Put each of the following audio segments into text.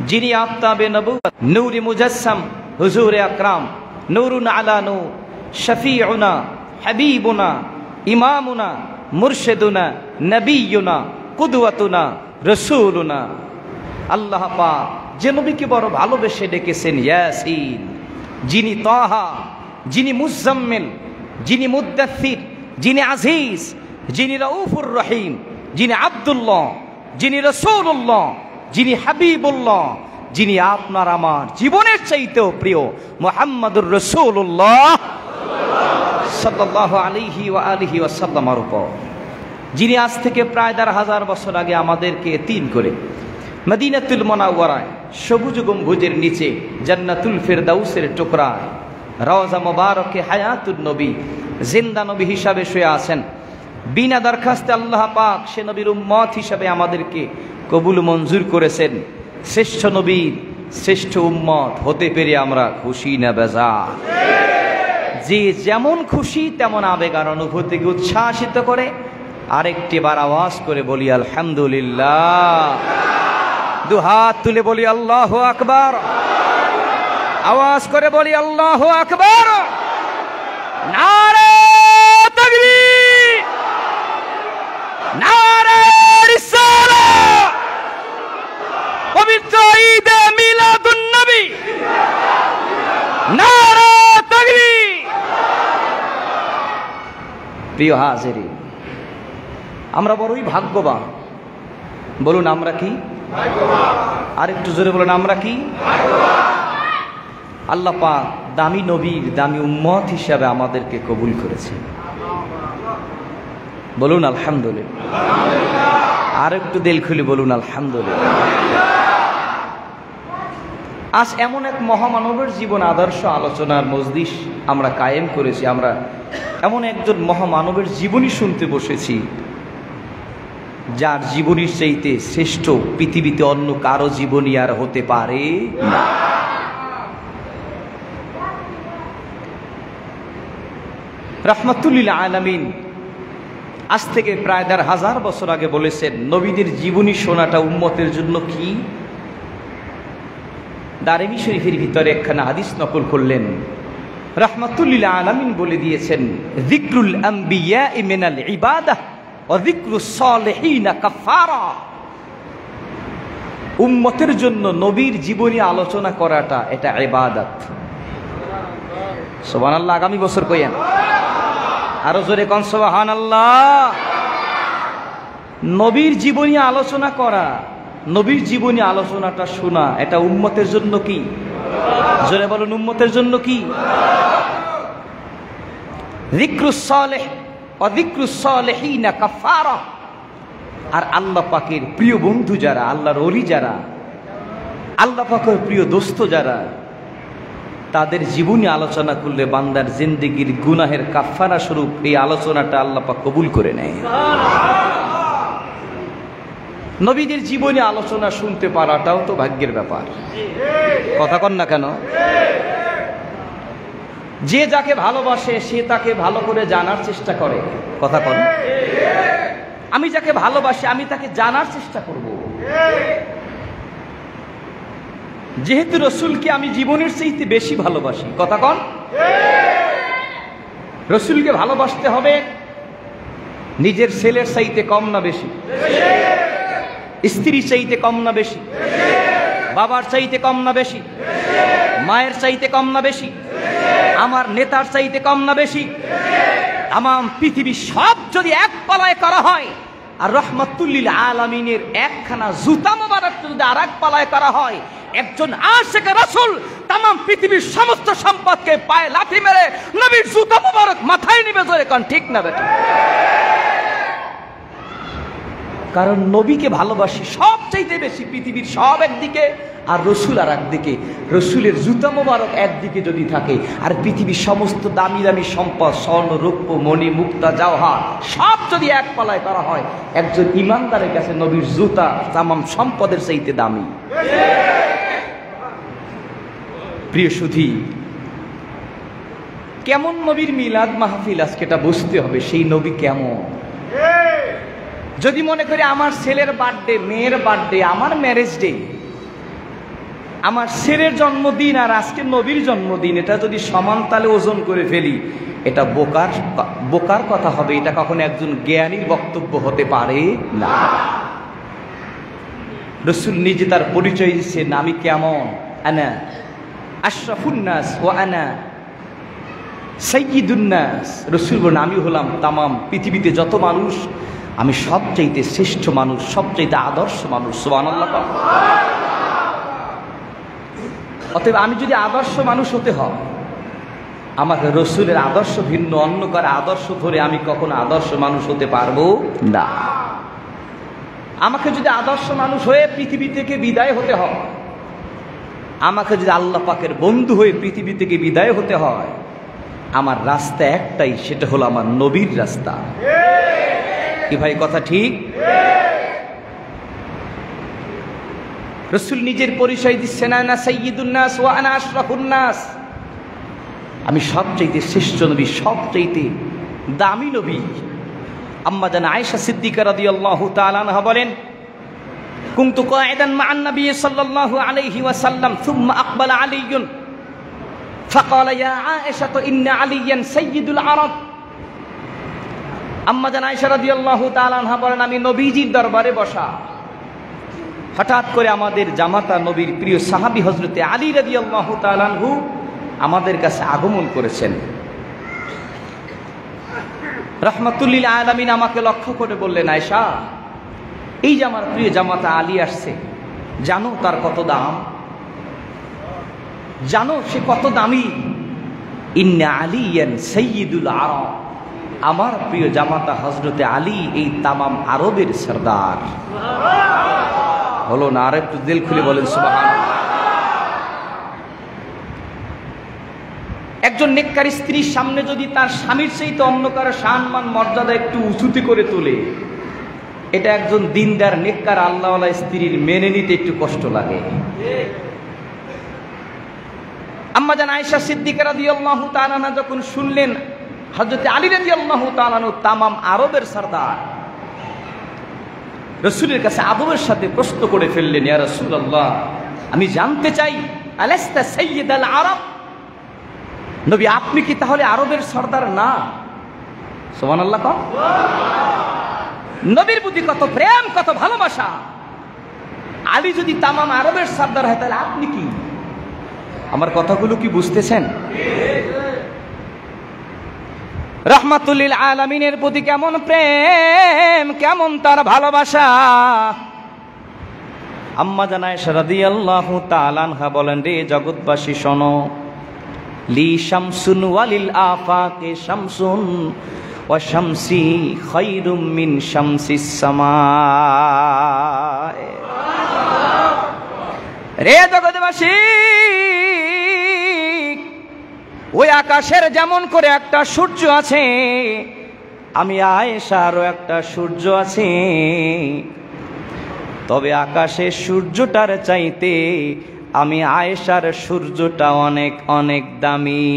যিনি আফতাবে নবুয়ত, নূরে মুজাসসাম, হুজুরে আকরাম, নূরুন আলা নূর, শফিউনা, হাবিবুনা, ইমামুনা, মুরশিদুনা, নবিয়ুনা, কুদওয়াতুনা, রাসূলুনা। আল্লাহ পাক যে নবীকে বড় ভালোবেসে ডেকেছেন ইয়াসিন, যিনি তাহা, যিনি মুজাম্মিল, যিনি মুদ্দাথির, যিনি আজিজ, যিনি রাউফুর রহিম, যিনি আব্দুল্লাহ, যিনি রাসূলুল্লাহ, যিনি হাবিবুল্লাহ, যিনি আপনার আমার জীবনের চাইতেও প্রিয় মুহাম্মদুর রাসূলুল্লাহ সাল্লাল্লাহু আলাইহি ওয়া আলিহি ওয়াসাল্লামের উপর, যিনি আজ থেকে প্রায় ১,৫০০ বছর আগে আমাদেরকে এতিম করে মদিনাতুল মুনাওয়ারায় সবুজ গম্বুজের নিচে জান্নাতুল ফেরদাউসের টুকরায় রওজা মুবারকে হায়াতুন নবী জিন্দা নবী হিসাবে শুয়ে আছেন। বিনা দরখাস্তে আল্লাহ পাক সে নবীর উম্মত হিসাবে আমাদেরকে কবুল মঞ্জুর করেছেন। শ্রেষ্ঠ নবীর শ্রেষ্ঠ উম্মত হতে পেরে আমরা খুশি না বেজার? যে যেমন খুশি তেমন আবেগ আর অনুভূতিকে উচ্ছ্বাসিত করে। আরেকটি বার আওয়াজ করে বলি আলহামদুলিল্লাহ, দুহাত তুলে বলি আল্লাহু আকবার, আওয়াজ করে বলি আল্লাহু আকবার, নারে তাকবীর, নারে রিসালাত, পবিত্র ঈদে মিলাদুন নবী, নারে তাকবীর। প্রিয় হাজিরিন, আমরা বড়ই ভাগ্যবান। বলুন আমরা কি? আর একটু জোরে বলুন আমরা কি? আল্লাহ পাক দামি নবীর দামি উম্মত হিসাবে আমাদেরকে কবুল করেছে। বলুন আলহামদুলিল্লাহ। আর একটু দিল খুলে বলুন আলহামদুলিল্লাহ। আজ এমন এক মহামানবের জীবন আদর্শ আলোচনার মজলিস আমরা কায়েম করেছি। আমরা এমন একজন মহামানবের জীবনী শুনতে বসেছি, যার জীবনীর চাইতে শ্রেষ্ঠ পৃথিবীতে অন্য কারো জীবনী আর হতে পারে না। রাহমাতুল লিল আলামিন আজ থেকে প্রায় ১,৫০০ বছর আগে বলেছেন, নবীদের জীবনী শোনাটা উম্মতের জন্য কি? দারিমি শরীফের ভিতরে একখানা হাদিস নকল করলেন। রাহমাতুল লিল আলামিন বলে দিয়েছেন, যিকরুল আম্বিয়া মিনাল ইবাদাহ ওয়া যিকরুস সালিহিনা কাফারা। উম্মতের জন্য নবীর জীবনী আলোচনা করাটা এটা ইবাদত। সুবহানাল্লাহ। আগামী বছর কইেন আরো জোরে কোন সুবহানাল্লাহ। নবীর জীবনী আলোচনা করা, নবীর জীবনী আলোচনাটা শোনা, এটা উম্মতের জন্য কি? জোরে বলুন, উম্মতের জন্য কি? যিকরুস সালিহ ওয়া যিকরুস সালিহিনা কাফারা। আর আল্লাহ পাকের প্রিয় বন্ধু যারা, আল্লাহর ওলি যারা, আল্লাহ পাকের প্রিয় দোস্ত যারা, তাদের জীবনী আলোচনা করলে বান্দার জিন্দেগির গুনাহের কাফারা স্বরূপ এই আলোচনাটা আল্লাহ পাক কবুল করে নেয়। নবীদের জীবনী আলোচনা শুনতে পারাটাও তো ভাগ্যের ব্যাপার। কথা কন না কেন? যে যাকে ভালোবাসে সে তাকে ভালো করে জানার চেষ্টা করে। কথা কন। আমি যাকে ভালোবাসি আমি তাকে জানার চেষ্টা করব। যেহেতু রসুলকে আমি জীবনের চাইতে বেশি ভালোবাসি। কথা কন। রসুলকে ভালোবাসতে হবে নিজের ছেলের চাইতে কম না বেশি, স্ত্রীর চাইতে কম না বেশি, বাবার চাইতে কম না বেশি, মায়ের চাইতে কম না বেশি, আমার নেতার চাইতে কম না বেশি। তামাম পৃথিবী সব যদি এক পালায় করা হয়, আর রাহমাতুল লিল আলামিনের একখানা জুতা মোবারক যদি আর এক পালায় করা হয়, একজন আশিকে রাসূল তামাম পৃথিবীর সমস্ত সম্পদকে পায়ে লাথি মেরে নবীর জুতা মোবারক মাথায় নিবে। জোরে কোন ঠিক না বেটা? কারণ নবীকে ভালোবাসি সবচাইতে বেশি পৃথিবীর সব একদিকে, আর রসুল আর একদিকে। রসুলের জুতা মোবারক একদিকে যদি থাকে, আর পৃথিবীর সমস্ত দামি দামি সম্পদ, স্বর্ণ রৌপ্য মণি মুক্তা জওহর সব যদি এক পালায় করা হয়, একজন ইমানদারের কাছে নবীর জুতা তামাম সম্পদের চাইতে দামি। প্রিয় সুধী, কেমন নবীর মিলাদ মাহফিল আজকে এটা বুঝতে হবে। সেই নবী কেমন? যদি মনে করি আমার ছেলের বার্থডে, মেয়ের বার্থডে, আমার ম্যারেজ ডে, আমার ছেলের জন্মদিন আর আজকে নবীর জন্মদিন, এটা যদি সমান তালে ওজন করে ফেলি, এটা বোকার কথা হবে। এটা কখনো একজন জ্ঞানীর বক্তব্য হতে পারে না। রাসূল নিজে তার পরিচয় দিচ্ছেন, আমি কেমন, আনা আশরাফুন নাস ওয়া আনা সাইয়্যিদুন নাস। রাসূল বলেন, আমি হলাম তামাম পৃথিবীতে যত মানুষ, আমি সবচাইতে শ্রেষ্ঠ মানুষ, সবচাইতে আদর্শ মানুষ। সুবহানাল্লাহ। অতএব আমি যদি আদর্শ মানুষ হতে হয়, আমাকে রাসূলের আদর্শ ভিন্ন অন্য কারো আদর্শ ধরে আমি কখনো আদর্শ মানুষ হতে পারবো না। আমাকে যদি আদর্শ মানুষ হয়ে পৃথিবী থেকে বিদায় হতে হয়, আমাকে যদি আল্লাহ পাকের বন্ধু হয়ে পৃথিবী থেকে বিদায় হতে হয়, আমার রাস্তা একটাই, সেটা হলো আমার নবীর রাস্তা। কি ভাই কথা ঠিক? রাসূল নিজের পরিচয় দিচ্ছেন, আনা সাইয়্যিদুন নাস ওয়া আনা আশরাফুন নাস। আমি সবচাইতে শ্রেষ্ঠ নবী, সবচাইতে দামি নবী। আম্মা জান আয়েশা সিদ্দিকা রাদিয়াল্লাহু তাআলা আনহা বলেন, কুনতু কাঈদান মা'আন নবী সাল্লাল্লাহু আলাইহি ওয়াসাল্লাম সুম্মা আকবালা আলীয়ুন ফাকালা ইয়া আয়েশা ইন্না আলিয়ান সাইয়্যিদুল আরব। আম্মা জান আয়েশা রাদিয়াল্লাহু তাআলা আনহা বলেন, আমি নবীজির দরবারে বসা, হঠাৎ করে আমাদের জামাতা নবীর প্রিয় সাহাবী হযরতে আলী রাদিয়াল্লাহু তাআলা আনহু আমাদের কাছে আগমন করেছেন। রাহমাতুল লিল আলামিন আমাকে লক্ষ্য করে বললেন, আয়েশা, এই যে আমার প্রিয় জামাতা আলী আসছে, জানো তার কত দাম? জানো সে কত দামি? ইন্না আলিয়ান সাইয়্যিদুল আরব। আমার প্রিয় জামাতা হযরতে আলী এই তামাম আরবের সরদার। হলো না? আর একটু দিল খুলে বলেন সুবহানাল্লাহ। একজন নেককার স্ত্রীর সামনে যদি তার স্বামীর চাইতে অন্য কারো সম্মান মর্যাদা একটু উঁচুতে করে তোলে, এটা একজন দিনদার নেককার আল্লাহওয়ালা স্ত্রীর মেনে নিতে একটু কষ্ট লাগে। আম্মা জান আয়েশা সিদ্দিকা রাদিয়াল্লাহু তাআলা আনহা যখন শুনলেন হযরত আলী রাদিয়াল্লাহু তাআলা আনহু তামাম আরবের সরদার, রাসূলের কাছে আদবের সাথে প্রশ্ন করে ফেললেন, ইয়া রাসূলুল্লাহ, আমি জানতে চাই, আলাস্তা সাইয়্যিদুল আরব? নবী, আপনি কি তাহলে আরবের সরদার না? সুবহানাল্লাহ। নবীর প্রতি কত প্রেম, কত ভালোবাসা। আলী যদি তামাম আরবের সরদার হয়, তাহলে আপনি কি? আমার কথাগুলো কি বুঝতেছেন? রাহমাতুল লিল আলামিনের প্রতি কেমন প্রেম, কেমন তার ভালোবাসা। আম্মা জান আয়েশা রাদিয়াল্লাহু তাআলা আনহা বলেন, রে জগৎবাসী শোনো, লি শামসুন ওয়ালিল আফাকে শামসুন ওয়া শামসি খায়রুম মিন শামসিস সামা। রে জগৎবাসী, ওই আকাশের যেমন করে একটা সূর্য আছে, আমি আয়েশারও একটা সূর্য আছে। তবে আকাশের সূর্যটার চাইতে আমি আয়েশার সূর্যটা অনেক অনেক দামি।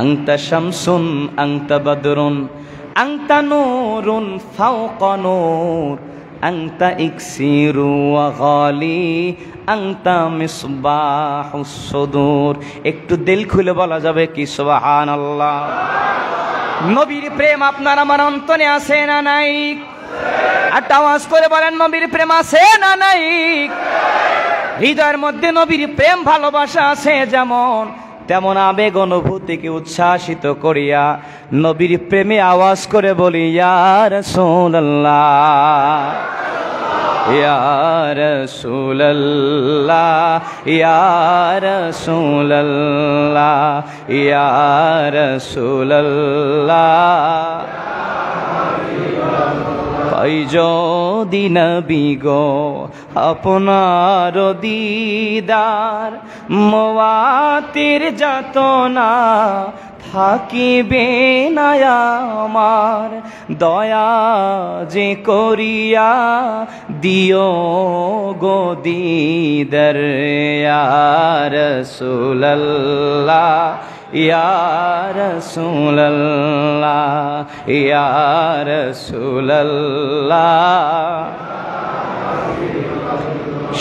আনতা শামসুন আনতা বদরুন আনতা নূরুন ফাওকা নূর আনতা ইকসিরু ওয়া গালি আনতা মিসবাহুস সুদূর। একটু দিল খুলে বলা যাবে কি সুবহানাল্লাহ? নবীর প্রেম আপনার আমার অন্তরে আছে না নাই? একটা আওয়াজ করে বলেন, নবীর প্রেম আছে না নাই? হৃদয়ের মধ্যে নবীর প্রেম ভালোবাসা আছে যেমন, তেমন আবেগ অনুভূতিকে উচ্ছ্বাসিত করিয়া নবীর প্রেমে আওয়াজ করে বলি, ইয়া রাসূলুল্লাহ, ইয়া রাসূলুল্লাহ, ইয়া রাসূলুল্লাহ, ইয়া রাসূলুল্লাহ। পাই যদি নবী গো আপনার দিদার, মোয়াতের যাতনা থাকিবে না আমার, দয়া যে করিয়া দিও গো দিদার, ইয়া রাসূলুল্লাহ, ইয়া রাসূলুল্লাহ, ইয়া রাসূলুল্লাহ।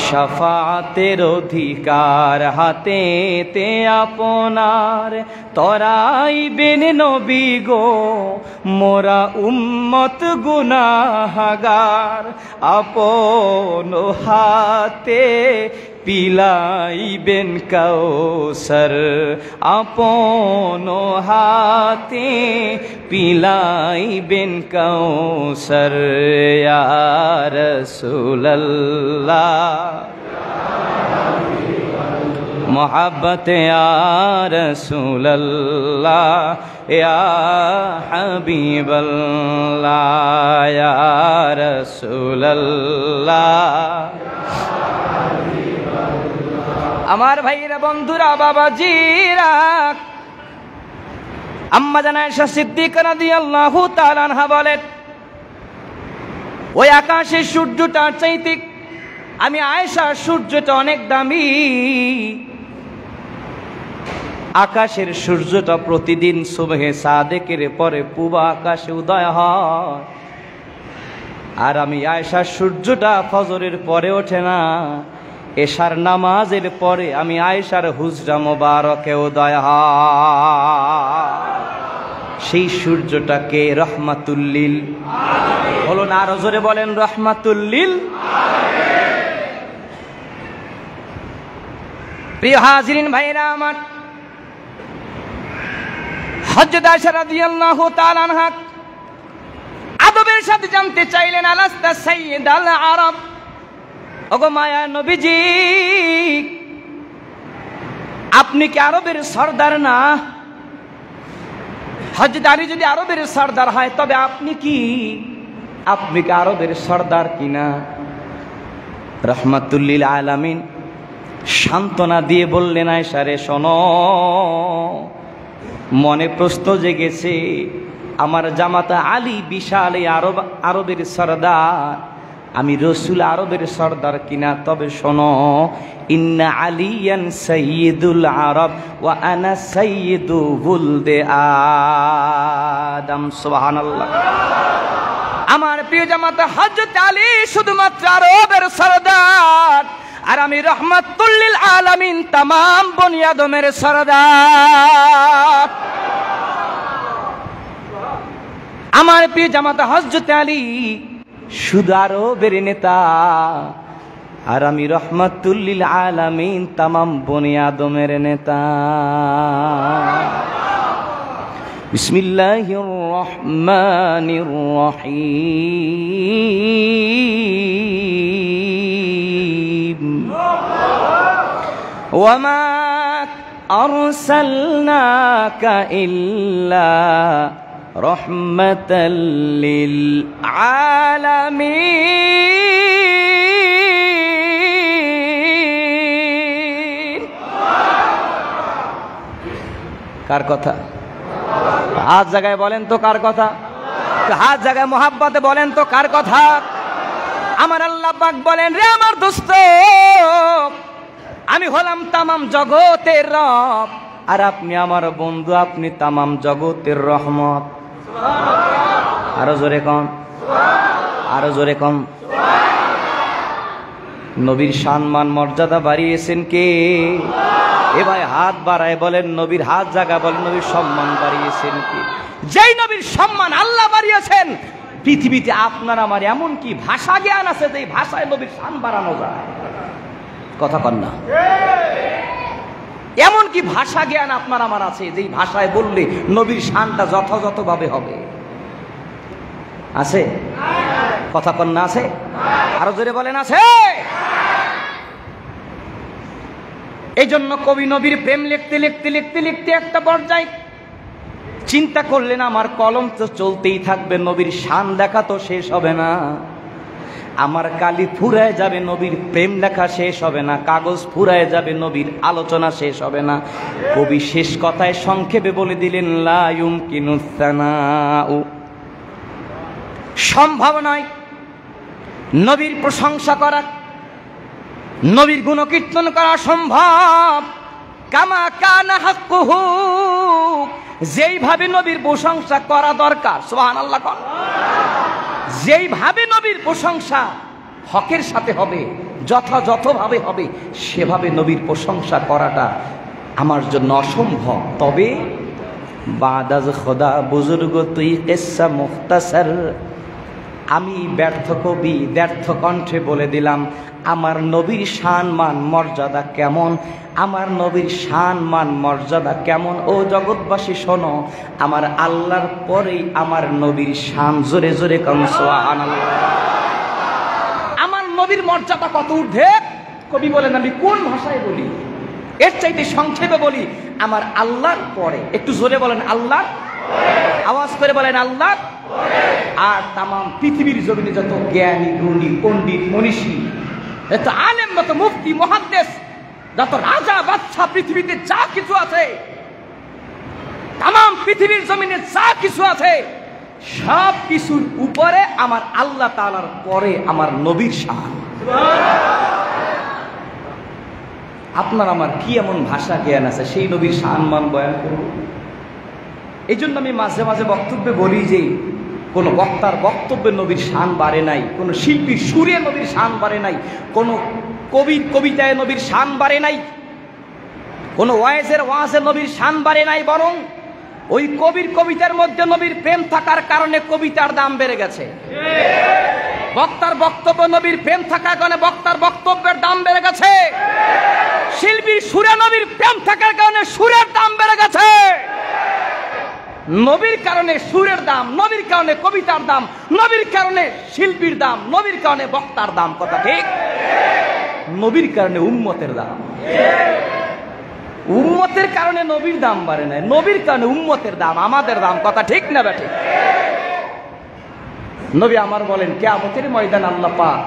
শাফাতের অধিকার হাতেতে আপনার, তরাইবেন নবী গো মোরা উম্মত গুনাহগার। আপন হাতে পিলাইবেন কাউসার, আপন হাতে পিলাইবেন কাউসার। ইয়া রাসূলুল্লাহ মোহাব্বত ইয়া রাসূলুল্লাহ ইয়া হাবিবাল্লাহ ইয়া রাসূলুল্লাহ। আমার ভাইরা, বন্ধুরা, বাবাজিরা, আম্মা জান আয়েশা সিদ্দিকা রাদিয়াল্লাহু তাআলা আনহা বলেন, ওই আকাশের সূর্যটার চাইতে আমি আয়েশা সূর্যটা অনেক দামি। আকাশের সূর্যটা প্রতিদিন সুবহে সাদেকের পরে পূর্ব আকাশে উদয় হয়, আর আমি আয়েশা সূর্যটা ফজরের পরে ওঠে না, এশার নামাজের পরে আমি আয়েশার হুজরা মোবারকে উদয় হয়। সেই সূর্যটাকে রহমাতুল্লিল বলুন, আরো জোরে বলেন রহমাতুল্লিল। প্রিয় হাজিরিন ভাইরা আমার, হযরত আয়েশা রাদিয়াল্লাহু তাআলা আনহা আদবের সাথে জানতে চাইলেন, আলাস্তা সাইয়্যিদাল আরব, ওগো মায়া নবীজি, আপনি কি আরবের সরদার না? হযরত আলী যদি আরবের সরদার হয় তবে আপনি কি আরবের সরদার কিনা? রহমাতুল্লিল আলামিন সান্ত্বনা দিয়ে বললেন, আয়েশা রে শোনো, মনে প্রশ্ন জেগেছে, আমার জামাতা আলী বিশাল এই আরবের সরদার, আমি রসুল আরবের সরদার কিনা? তবে শোনো, ইন্না আলিয়ান সাইয়্যিদুল আরব ওয়া আনা সাইয়্যিদু ওয়ালদে আদম। সুবহানাল্লাহ। আমার প্রিয় জামাতা হযরত আলী শুধুমাত্র আরবের সরদার, আর আমি রহমাতুল্লিল আলামিন तमाम বনি আদমের সরদার। আমার প্রিয় জামাতা হযরত আলী শুধু আরবের নেতা, আর আমি রহমাতুল্লিল আলামিন तमाम বনি আদমের নেতা। বিসমিল্লাহির রহমানির রহিম। ওয়ামা আরসালনাকা ইল্লা রহমাতাল লিল আলামিন। কার কথা? হাত জায়গায় বলেন তো কার কথা? হাত জায়গায় মোহাব্বতে বলেন তো কার কথা? আমার আল্লাহ পাক বলেন, রে আমার দোস্ত, আমি হলাম তামাম জগতের রব, আর আপনি আমার বন্ধু, আপনি তামাম জগতের রহমত। আরো জোরে কন, আরো জোরে কন। নবীর সম্মান মর্যাদা বাড়িয়েছেন কে? এ ভাই হাত বাড়ায় বলেন, নবীর হাত জায়গা বলেন, নবীর সম্মান বাড়িয়েছেন কে? যেই নবীর সম্মান আল্লাহ বাড়িয়েছেন, পৃথিবীতে আপনার আমার এমন কি ভাষা জ্ঞান আছে যে ভাষায় নবীর শান বাড়ানো যায়? কথা কন না। এমন কি ভাষা জ্ঞান আপনার আমার আছে যেই ভাষায় বললে নবীর শানটা যথাযথভাবে হবে? আছে? কথা কন না আছে? আরো জোরে বলেন আছে? এই জন্য কবি নবীর প্রেম লিখতে লিখতে লিখতে লিখতে একটা পর্যায়ে চিন্তা করলেন, আমার কলম তো চলতেই থাকবে, নবীর শান লেখা তো শেষ হবে না, আমার কালি ফুরায় যাবে, নবীর প্রেম লেখা শেষ হবে না, কাগজ ফুরায় যাবে, নবীর আলোচনা শেষ হবে না। কবি শেষ কথায় সংক্ষেপে বলে দিলেন, লা ইউমকিনুস সানাউ, সম্ভব নয় নবীর প্রশংসা করা, নবীর গুণকীর্তন করা সম্ভব। কামা কানা হাক্কুহু, যেইভাবে নবীর প্রশংসা করা দরকার, সুবহানাল্লাহ, যেইভাবে নবীর প্রশংসা হকের সাথে হবে, যথাযথভাবে হবে, সেভাবে নবীর প্রশংসা করাটা আমার জন্য অসম্ভব। তবে বাদাজ খোদা বুজুর্গ তুই কিসসা মুখতাসার, আমি ব্যর্থ কবি ব্যর্থ কণ্ঠে বলে দিলাম আমার নবীর শান মান মর্যাদা কেমন, আমার নবীর শান মান মর্যাদা কেমন। ও জগৎবাসী শোনো, আমার আল্লাহর পরেই আমার নবীর শান। জোরে জোরে কোন সুবহানাল্লাহ। আমার নবীর মর্যাদা কত ঊর্ধ্বে। কবি বলেন আমি কোন ভাষায় বলি, এর চাইতে সংক্ষেপে বলি আমার আল্লাহর পরে। একটু জোরে বলেন আল্লাহ, আওয়াজ করে বলেন আল্লাহ। আর তামাম পৃথিবীর জমিনে যত জ্ঞানী গুণী পণ্ডিত মনীষী, যত আলেম, যত মুফতি মুহাদ্দিস, যত রাজা বাদশা পৃথিবীতে যা কিছু আছে, তামাম পৃথিবীর জমিনে যা কিছু আছে, সব কিছুর উপরে আমার আল্লাহ তাআলার পরে আমার নবীর শান। আপনার আমার কি এমন ভাষা জ্ঞান আছে সেই নবীর শান মান বয়ান করব? এই জন্য আমি মাঝে মাঝে বক্তব্যে বলি যে কোনো বক্তার বক্তব্যে নবীর শান বাড়ে নাই, কোনো শিল্পীর সুরে নবীর শান বাড়ে নাই, কোনো কবির কবিতায় নবীর শান বাড়ে নাই, কোনো ওয়াজের ওয়াজে নবীর শান বাড়ে নাই, বরং ওই কবির কবিতার মধ্যে নবীর প্রেম থাকার কারণে কবিতার দাম বেড়ে গেছে। বক্তার বক্তব্য নবীর প্রেম থাকার কারণে বক্তার বক্তব্যের দাম বেড়ে গেছে। শিল্পীর সুরে নবীর প্রেম থাকার কারণে সুরের দাম বেড়ে গেছে। নবীর কারণে সুরের দাম, নবীর কারণে কবিতার দাম, নবীর কারণে শিল্পীর দাম, নবীর কারণে বক্তার দাম। কথা ঠিক? নবীর কারণে উম্মতের দাম। উম্মতের কারণে নবীর দাম বাড়ে নাই, নবীর কারণে উম্মতের দাম, আমাদের দাম। কথা ঠিক না বেঠিক? নবী আমার বলেন কিয়ামতের ময়দান আল্লাহ পাক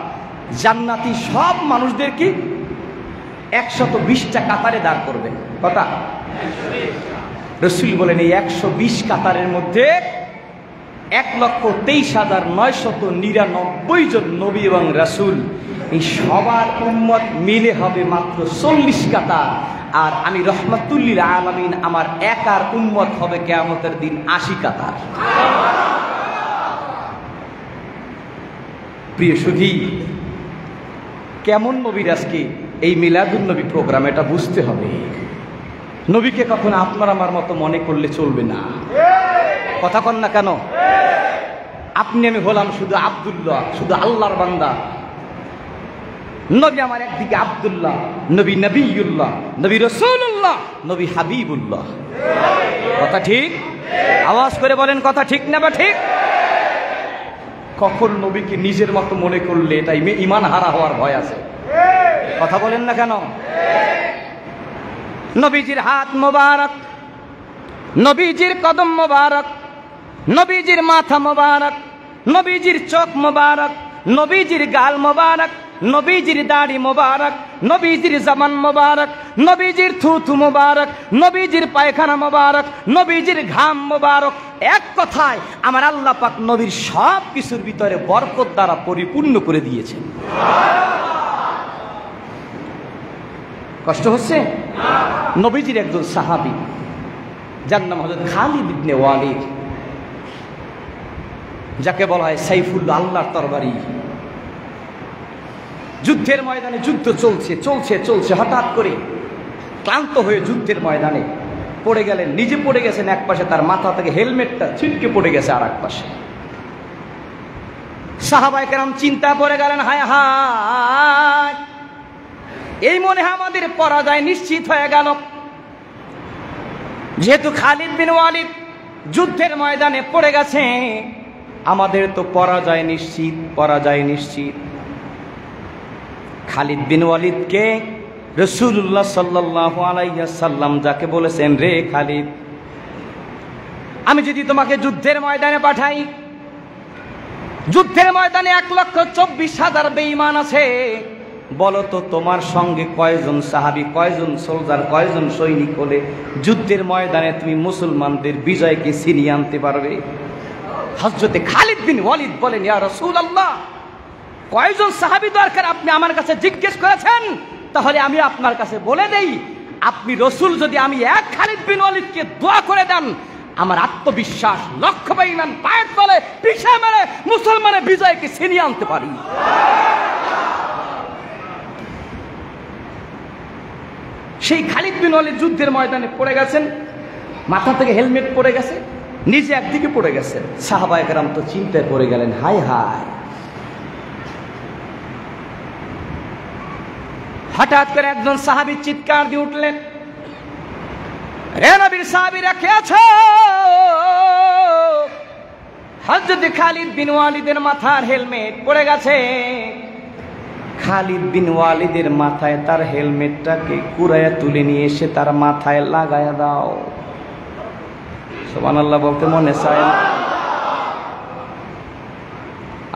জান্নাতি সব মানুষদেরকে 120টা কাতারে দাঁড় করবেন। কথা রাসূল বলেন এই 120 কাতারের মধ্যে 1,23,999 জন নবী এবং রাসূল, এই সবার উম্মত মিলে হবে মাত্র 40 কাতার। আর আমি রহমাতুল্লিল আলামিন আমার একার উম্মত হবে কিয়ামতের দিন 80 কাতার। প্রিয় সুধী, কেমন নবীর আজকে এই মিলাদুন নবী প্রোগ্রাম, এটা বুঝতে হবে। নবীকে কখনো আপনার আমার মতো মনে করলে চলবে না। কথা কন না কেন? আপনি আমি হলাম শুধু আব্দুল্লাহ, শুধু আল্লাহর বান্দা। নবী আমার একদিকে আব্দুল্লাহ, নবী নবিউল্লাহ, নবী রাসূলুল্লাহ, নবী হাবিবুল্লাহ। কথা ঠিক? আওয়াজ করে বলেন কথা ঠিক না বা ঠিক? কখন নবীকে নিজের মতো মনে করলে এটা ঈমান হারা হওয়ার ভয় আছে। কথা বলেন না কেন? নবীজির হাত মোবারক, নবীজির কদম মোবারক, নবীজির মাথা মোবারক, নবীজির চোখ মোবারক, নবীজির গাল মোবারক, নবীজির দাড়ি মোবারক, নবীজির জবান মোবারক, নবীজির থুথু মোবারক, নবীজির পায়খানা মোবারক, নবীজির ঘাম মোবারক। এক কথায় আমার আল্লাহ পাক নবীর সব কিছুর ভিতরে বরকত দ্বারা পরিপূর্ণ করে দিয়েছেন। কষ্ট হচ্ছে? নবীজির একজন সাহাবী, যার নাম হযরত খালিদ ইবনে ওয়ালিদ, যাকে বলা হয় সাইফুল্লাহ, আল্লাহর তরবারি। যুদ্ধের ময়দানে যুদ্ধ চলছে চলছে চলছে, হঠাৎ করে ক্লান্ত হয়ে যুদ্ধের ময়দানে পড়ে গেলেন। নিজে পড়ে গেছেন এক পাশে, তার মাথা থেকে হেলমেটটা ছিটকে পড়ে গেছে আর এক পাশে। সাহাবায়ে কেরাম চিন্তা পড়ে গেলেন, হায় হায়, এই মনে হয় আমাদের পরাজয় নিশ্চিত হয়ে গেল। যেহেতু খালিদ বিন ওয়ালিদ যুদ্ধের ময়দানে পড়ে গেছে, আমাদের তো পরাজয় নিশ্চিত, পরাজয় নিশ্চিত। খালিদ বিন ওয়ালিদকে রাসূলুল্লাহ সাল্লাল্লাহু আলাইহি ওয়াসাল্লাম যাকে বলেছেন, রে খালিদ, আমি যদি তোমাকে যুদ্ধের ময়দানে পাঠাই, যুদ্ধের ময়দানে 1,24,000 বেঈমান আছে, বলো তো তোমার সঙ্গে কয়জন সাহাবী, কয়জন সোলজার, কয়জন সৈনিক হলে যুদ্ধের ময়দানে তুমি মুসলমানদের বিজয়কে ছিনিয়ে আনতে পারবে? হযরতে খালিদ বিন ওয়ালিদ বলেন, ইয়া রাসূলুল্লাহ, কয়জন সাহাবী দরকার আপনি আমার কাছে জিজ্ঞেস করেছেন, তাহলে আমি আপনার কাছে বলে দেই, আপনি রাসূল যদি আমি এক খালিদ বিন ওয়ালিদকে দোয়া করে দেন, আমার আত্মবিশ্বাস লক্ষ বেঈমান পায়ের তলে পিষে মেরে মুসলমানের বিজয়কে ছিনিয়ে আনতে পারি। সেই খালিদ বিন ওয়ালিদ যুদ্ধের ময়দানে পড়ে গেছেন, মাথা থেকে হেলমেট পড়ে গেছে, নিচে একদিকে পড়ে গেছেন। সাহাবায়ে কেরাম তো চিন্তায় পড়ে গেলেন, হায় হায়। হঠাৎ করে একজন সাহাবী চিৎকার দিয়ে উঠলেন, হে নবীর সাহাবীরা কে আছো? হযরত খালিদ বিন ওয়ালিদের মাথার হেলমেট পড়ে গেছে। খালিদ বিন ওয়ালিদের মাথায় তার হেলমেটটাকে কুড়াইয়া তুলে নিয়ে এসে তার মাথায় লাগায়া দাও। সুবহানাল্লাহ বলতে মনে চায় না?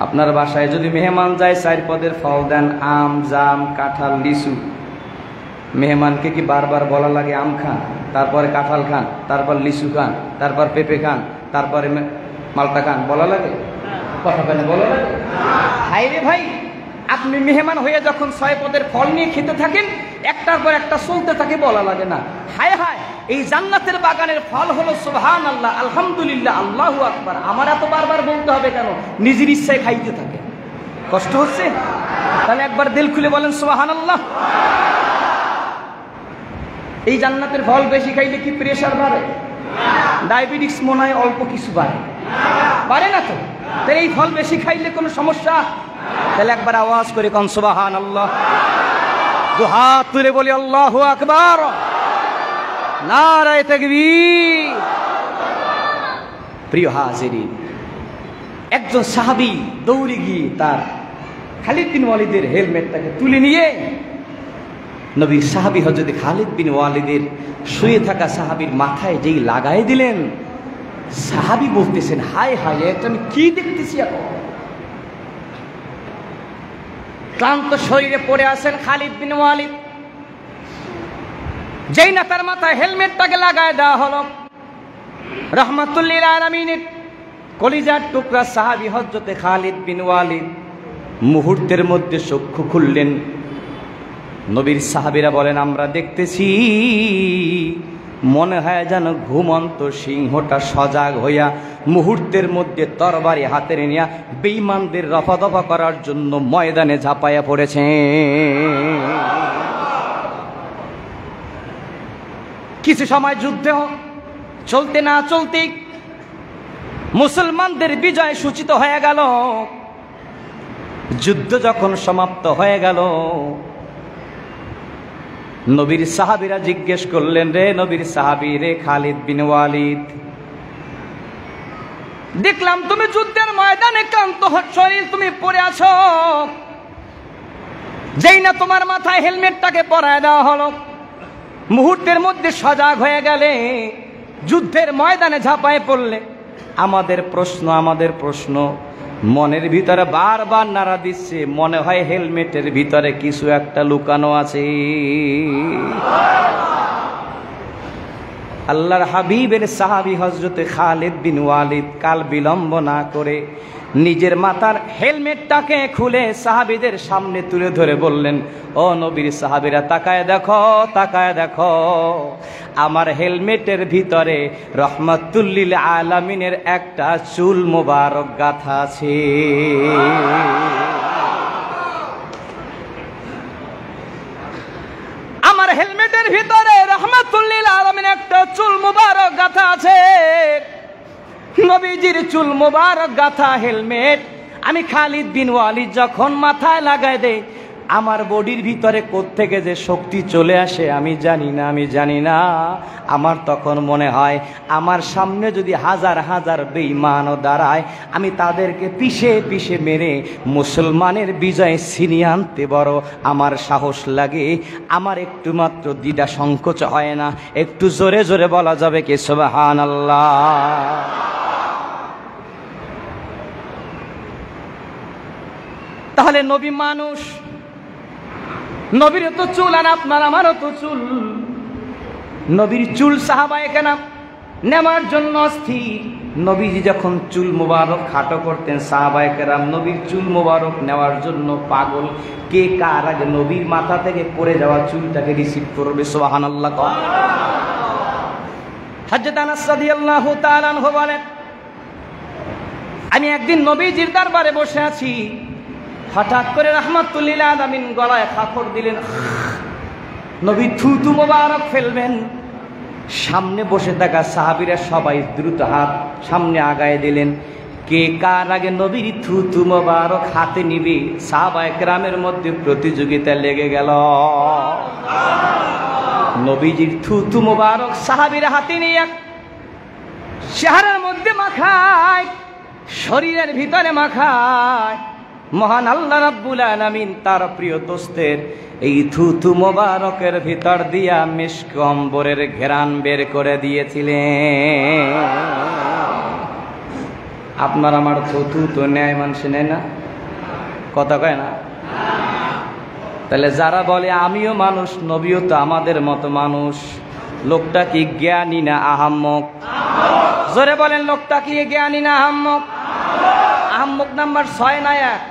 আপনার বাসায় যদি মেহমান যায়, 4 পদের ফল দেন, আম, জাম, কাঁঠাল, লিচু, মেহমানকে কি বারবার বলা লাগে আম খান, তারপরে কাঁঠাল খান, তারপর লিচু খান, তারপর পেঁপে খান, তারপরে মালটা খান, বলা লাগে? কথা কেন বলা লাগে? হাই রে ভাই, আপনি মেহমান হয়ে যখন 6 পদের ফল নিয়ে খেতে থাকেন, একটার পর একটা চলতে থাকে, বলা লাগে না? হায় হায়, এই জান্নাতের বাগানের ফল হলো সুবহানাল্লাহ, আলহামদুলিল্লাহ, আল্লাহু আকবার। আমার এত বারবার বলতে হবে কেন? নিজের ইচ্ছায় খাইতে থাকে, কষ্ট হচ্ছে? তাহলে একবার দিল খুলে বলেন সুবহানাল্লাহ। এই জান্নাতের ফল বেশি খাইলে কি প্রেশার বাড়ে? ডায়াবেটিস মনে হয় অল্প কিছু বাড়ে, বাড়ে না তো? তাহলে এই ফল বেশি খাইলে কোনো সমস্যা? তাহলে একবার আওয়াজ করে কোন সুবহানাল্লাহ, দুহাত তুলে বলি আল্লাহু আকবার, নারায়ে তাকবীর। প্রিয় হাজিরিন, একজন সাহাবী দৌড়ে গিয়ে তার খালিদ বিন ওয়ালিদের হেলমেটটাকে তুলে নিয়ে নবীর সাহাবী হযরত খালিদ বিন ওয়ালিদের শুয়ে থাকা সাহাবীর মাথায় যেই লাগাই দিলেন, সাহাবী বলতেছেন, হায় হায়, এটা আমি কি দেখতেছি এখন? ক্লান্ত শরীরে পড়ে আছেন খালিদ বিন ওয়ালিদ। যেই না তার মাথায় হেলমেটটাকে লাগায় দেওয়া হলো, রাহমাতুল লিল আলামিনের কলিজার টুকরা সাহাবী হযরত খালিদ বিন ওয়ালিদ মুহূর্তের মধ্যে চক্ষু খুললেন। নবীর সাহাবীরা বলেন, আমরা দেখতেছি মনে হয় যেন ঘুমন্ত সিংহটা সজাগ হইয়া মুহূর্তের মধ্যে তরবারি হাতে নিয়ে বেঈমানদের রফাদফা করার জন্য ময়দানে ঝাঁপাইয়া পড়েছে। কিছু সময় যুদ্ধ চলতে না চলতে মুসলমানদের বিজয় সূচিত হয়ে গেল। যুদ্ধ যখন সমাপ্ত হয়ে গেল, নবীর সাহাবীরা জিজ্ঞেস করলেন, রে নবীর সাহাবী, রে খালিদ বিন ওয়ালিদ, দেখলাম তুমি যুদ্ধের ময়দানে ক্লান্ত শরীর তুমি পড়ে আছো, যেই না তোমার মাথায় হেলমেটটাকে পরায় দেওয়া হলো, মুহূর্তের মধ্যে সজাগ হয়ে গেলে, যুদ্ধের ময়দানে ঝাঁপায় পড়লে, আমাদের প্রশ্ন মনের ভিতরে বারবার নাড়া দিচ্ছে, মনে হয় হেলমেটের ভিতরে কিছু একটা লুকানো আছে। আল্লাহর হাবিবের সাহাবী হযরত খালিদ বিন ওয়ালিদ কাল বিলম্ব না করে নিজের মাথার হেলমেটটাকে খুলে সাহাবীদের সামনে তুলে ধরে বললেন, ও নবীর সাহাবীরা, তাকায় দেখো, আমার হেলমেটের ভিতরে রহমাতুল লিল আলামিনের একটা চুল মোবারক গাঁথা আছে। আমার হেলমেটের ভিতরে রহমাতুল লিল আলামিনের একটা চুল মোবারক গাঁথা আছে। নবীজির চুল মোবারক গাঁথা হেলমেট আমি খালিদ বিন ওয়ালিদ যখন মাথায় লাগাই দেই, আমার বডির ভিতরে কোত্থেকে যে শক্তি চলে আসে আমি জানি না। আমার তখন মনে হয়, আমার সামনে যদি হাজার হাজার বেঈমানও দাঁড়ায়, আমি তাদেরকে পিষে মেরে মুসলমানের বিজয় ছিনিয়ে আনতে বড় আমার সাহস লাগে। আমার একটু মাত্র দ্বিধা সংকোচ হয় না। একটু জোরে জোরে বলা যাবে কি সুবহানাল্লাহ? তাহলে নবী মানুষ, নবীর তো চুল আর আপনার আমারও তো চুল। নবীর চুল সাহাবায়ে কেরাম নেওয়ার জন্য অস্থির। নবীজি যখন চুল মোবারক খাটো করতেন, সাহাবায়ে কেরাম নবীর চুল মোবারক নেওয়ার জন্য পাগল। কে কার আগে নবীর মাথা থেকে পড়ে যাওয়া চুলটাকে রিসিভ করবে? সুবহানাল্লাহ। হযরত আনাস রাদিয়াল্লাহু তাআলা আনহু বলেন, আমি একদিন নবীজির দরবারে বসে আছি, হঠাৎ করে রাহমাতুল লিল আলামিন গলায় খাখর দিলেন। নবী থুতু মোবারক ফেলবেন, সামনে বসে থাকা সাহাবীরা সবাই দ্রুত হাত সামনে আগায় দিলেন। কে কার আগে নবীর থুতু মোবারক হাতে নিবে, সাহাবায়ে কেরামের মধ্যে প্রতিযোগিতা লেগে গেল। নবীজির থুতু মোবারক সাহাবীরা হাতে নিয়ে চেহারার মধ্যে মাখায়, শরীরের ভিতরে মাখায়। মহান আল্লাহ রাব্বুল আলামিন তার প্রিয় দোস্তের এই থুতু মোবারকের ভিতর দিয়া মিশক অম্বরের ঘেরান বের করে দিয়েছিলেন। আপনার আমার থুতু তো ন্যায় মানুষ নেয় না, কথা কয় না? তাহলে যারা বলে আমিও মানুষ, নবীও তো আমাদের মতো মানুষ, লোকটা কি জ্ঞানী না আহাম্মক? জোরে বলেন, লোকটা কি জ্ঞানী না আহাম্মক? আহাম্মক নাম্বার 6 না 1?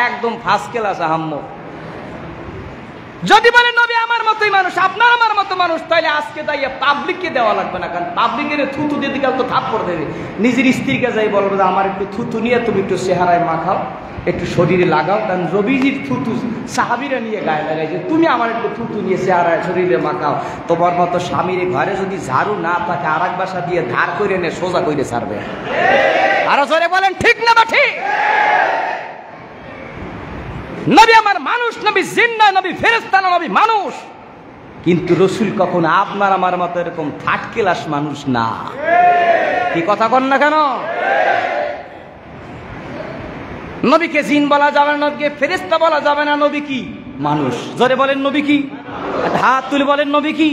একদম ফার্স্ট ক্লাস আহাম্মক। যদি বলেন নবী আমার মতোই মানুষ, আপনার আমার মতো মানুষ, তাহলে আজকে তাই পাবলিককে দেওয়া লাগবে না, কারণ পাবলিকের থুতু দিতে গেলে তো থাপ্পড় দেবে। নিজের স্ত্রীকে যাই বলবো যে আমার একটু থুতু নিয়ে তুমি একটু চেহারায় মাখাও, একটু শরীরে লাগাও, কারণ রবিজির থুতু সাহাবীরা নিয়ে গায়ে লাগাইছে, তুমি আমার একটু থুতু নিয়ে চেহারায় শরীরে মাখাও। তোমার মতো স্বামীর ঘরে যদি ঝাড়ু না থাকে আর এক বাসা দিয়ে ধার করে নে সোজা করে ছাড়বে। আরো জোরে বলেন, ঠিক না বা ঠিক? নবী আমার মানুষ, নবী জিন না, নবী ফেরেশতা না, নবী মানুষ। কিন্তু রসুল কখনো আপনার আমার মতো এরকম থার্ড ক্লাস মানুষ না। কি কথা কন না কেন? নবীকে জিন বলা যাবে না, নবীকে ফেরেশতা বলা যাবে না, নবী কি? মানুষ। জোরে বলেন, নবী কি? হাত তুলে বলেন, নবী কি?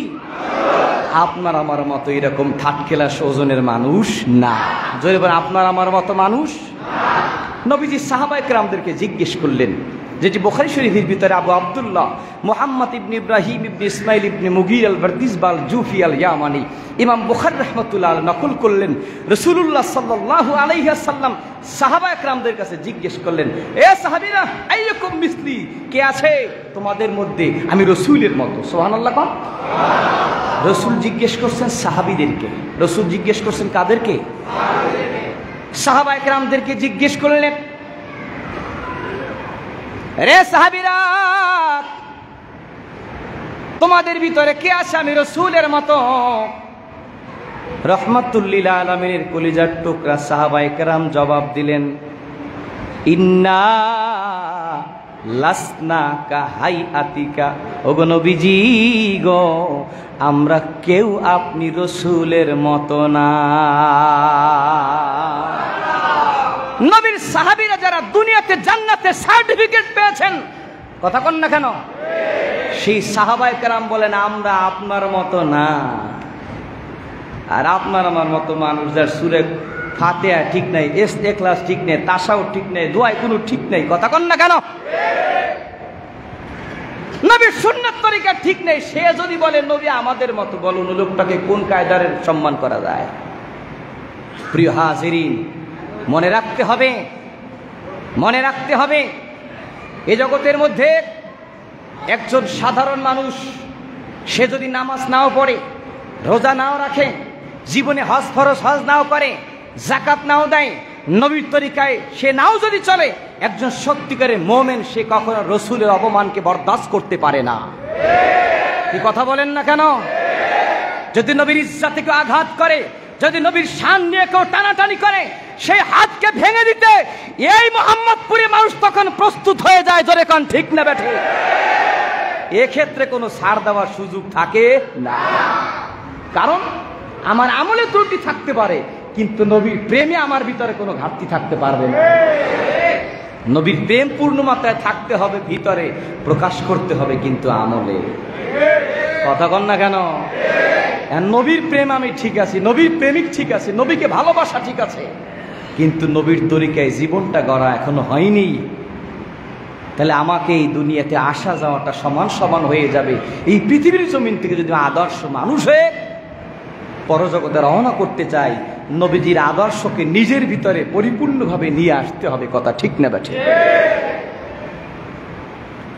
আপনার আমার মতো এরকম থার্ড ক্লাস ওজনের মানুষ না। জোরে বলেন, আপনার আমার মতো মানুষ। নবীজি সাহাবায়ে কেরামদেরকে জিজ্ঞেস করলেন, যেটি বুখারী শরীফের ভিতরে আবু আব্দুল্লাহ মুহাম্মদ ইবনে ইব্রাহিম ইবনে ইসমাইল ইবনে মুগীর আল বারদিসবাল জুফি আল ইয়ামানি ইমাম বুখারী রাহমাতুল্লাহ আলাইহি নকল করলেন, রাসূলুল্লাহ সাল্লাল্লাহু আলাইহি ওয়াসাল্লাম সাহাবায়ে কেরামদের কাছে জিজ্ঞেস করলেন, এ সাহাবীরা, আইয়ুকুম মিসলি, কে আছে তোমাদের মধ্যে আমি রাসূলের মতো? সুবহানাল্লাহ। কোন রাসূল জিজ্ঞেস করছেন সাহাবীদেরকে, রাসূল জিজ্ঞেস করছেন কাদেরকে? সাহাবায়ে কেরামদেরকে জিজ্ঞেস করলেন, রে সাহাবীরা, তোমাদের ভিতরে কে আছে আমি রাসূলের মতো? রাহমাতুল লিল আলামিনের কলিজার টুকরা সাহাবায়ে কেরাম জবাব দিলেন, ইন্না লাসনা কা হাইআতিকা, ওগো নবীজি গো, আমরা কেউ আপনি রাসূলের মতো না। নবীর সাহাবীরা যারা দুনিয়াতে জান্নাতে সার্টিফিকেট পেয়েছেন, কথা কন না কেন? সেই সাহাবায়ে কেরাম বলেন আমরা আপনার মতো না। আর আপনার আমার মতো মানুষ যার সূরা ফাতিহা ঠিক নাই, ইখলাস ঠিক নেই, তাশাহুদ ঠিক নেই, দোয়ায় কোনো ঠিক নেই, কথা কন না কেন? নবীর সুন্নাত তরিকা ঠিক নেই, সে যদি বলে নবী আমাদের মতো, বলুন লোকটাকে কোন কায়দার সম্মান করা যায়? প্রিয় হাজিরিন, মনে রাখতে হবে, মনে রাখতে হবে, এ জগতের মধ্যে একজন সাধারণ মানুষ, সে যদি নামাজ নাও পড়ে, রোজা নাও রাখে, জীবনে হজ ফরজ হজ নাও করে, যাকাত নাও দেয়, নবীর তরিকায় সে নাও যদি চলে, একজন সত্যিকারের মুমিন সে কখনো রাসূলের অপমানকে বরদাস্ত করতে পারে না। কি কথা বলেন না কেন? যদি নবীর ইজ্জতকে কেউ আঘাত করে, যদি নবীর শান নিয়ে কেউ টানাটানি করে, সেই হাতকে ভেঙে দিতে এই মোহাম্মদপুরে মানুষ তখন প্রস্তুত হয়ে যায়। জোরে কান ঠিক না বেঠে? এক্ষেত্রে কোনো ছাড় দেওয়ার সুযোগ থাকে না, কারণ আমার আমলে ত্রুটি থাকতে পারে, কিন্তু নবীর প্রেমে আমার ভিতরে কোনো ঘাটতি থাকতে পারবে না। নবীর প্রেম পূর্ণ মাত্রায় থাকতে হবে, ভিতরে প্রকাশ করতে হবে কিন্তু আমলে। কথা কন না কেন? নবীর প্রেম আমি ঠিক আছি, নবীর প্রেমিক ঠিক আছে, নবীকে ভালোবাসা ঠিক আছে, কিন্তু নবীর তরিকায় জীবনটা গড়া এখনো হয়নি। তাহলে আমাকে এই দুনিয়াতে আসা যাওয়াটা সমান সমান হয়ে যাবে। এই পৃথিবীর জমিন থেকে যদি আদর্শ মানুষ হয়ে পরজগতে রওনা করতে চাই, নবীজির আদর্শকে নিজের ভিতরে পরিপূর্ণভাবে নিয়ে আসতে হবে। কথা ঠিক না বেঠে?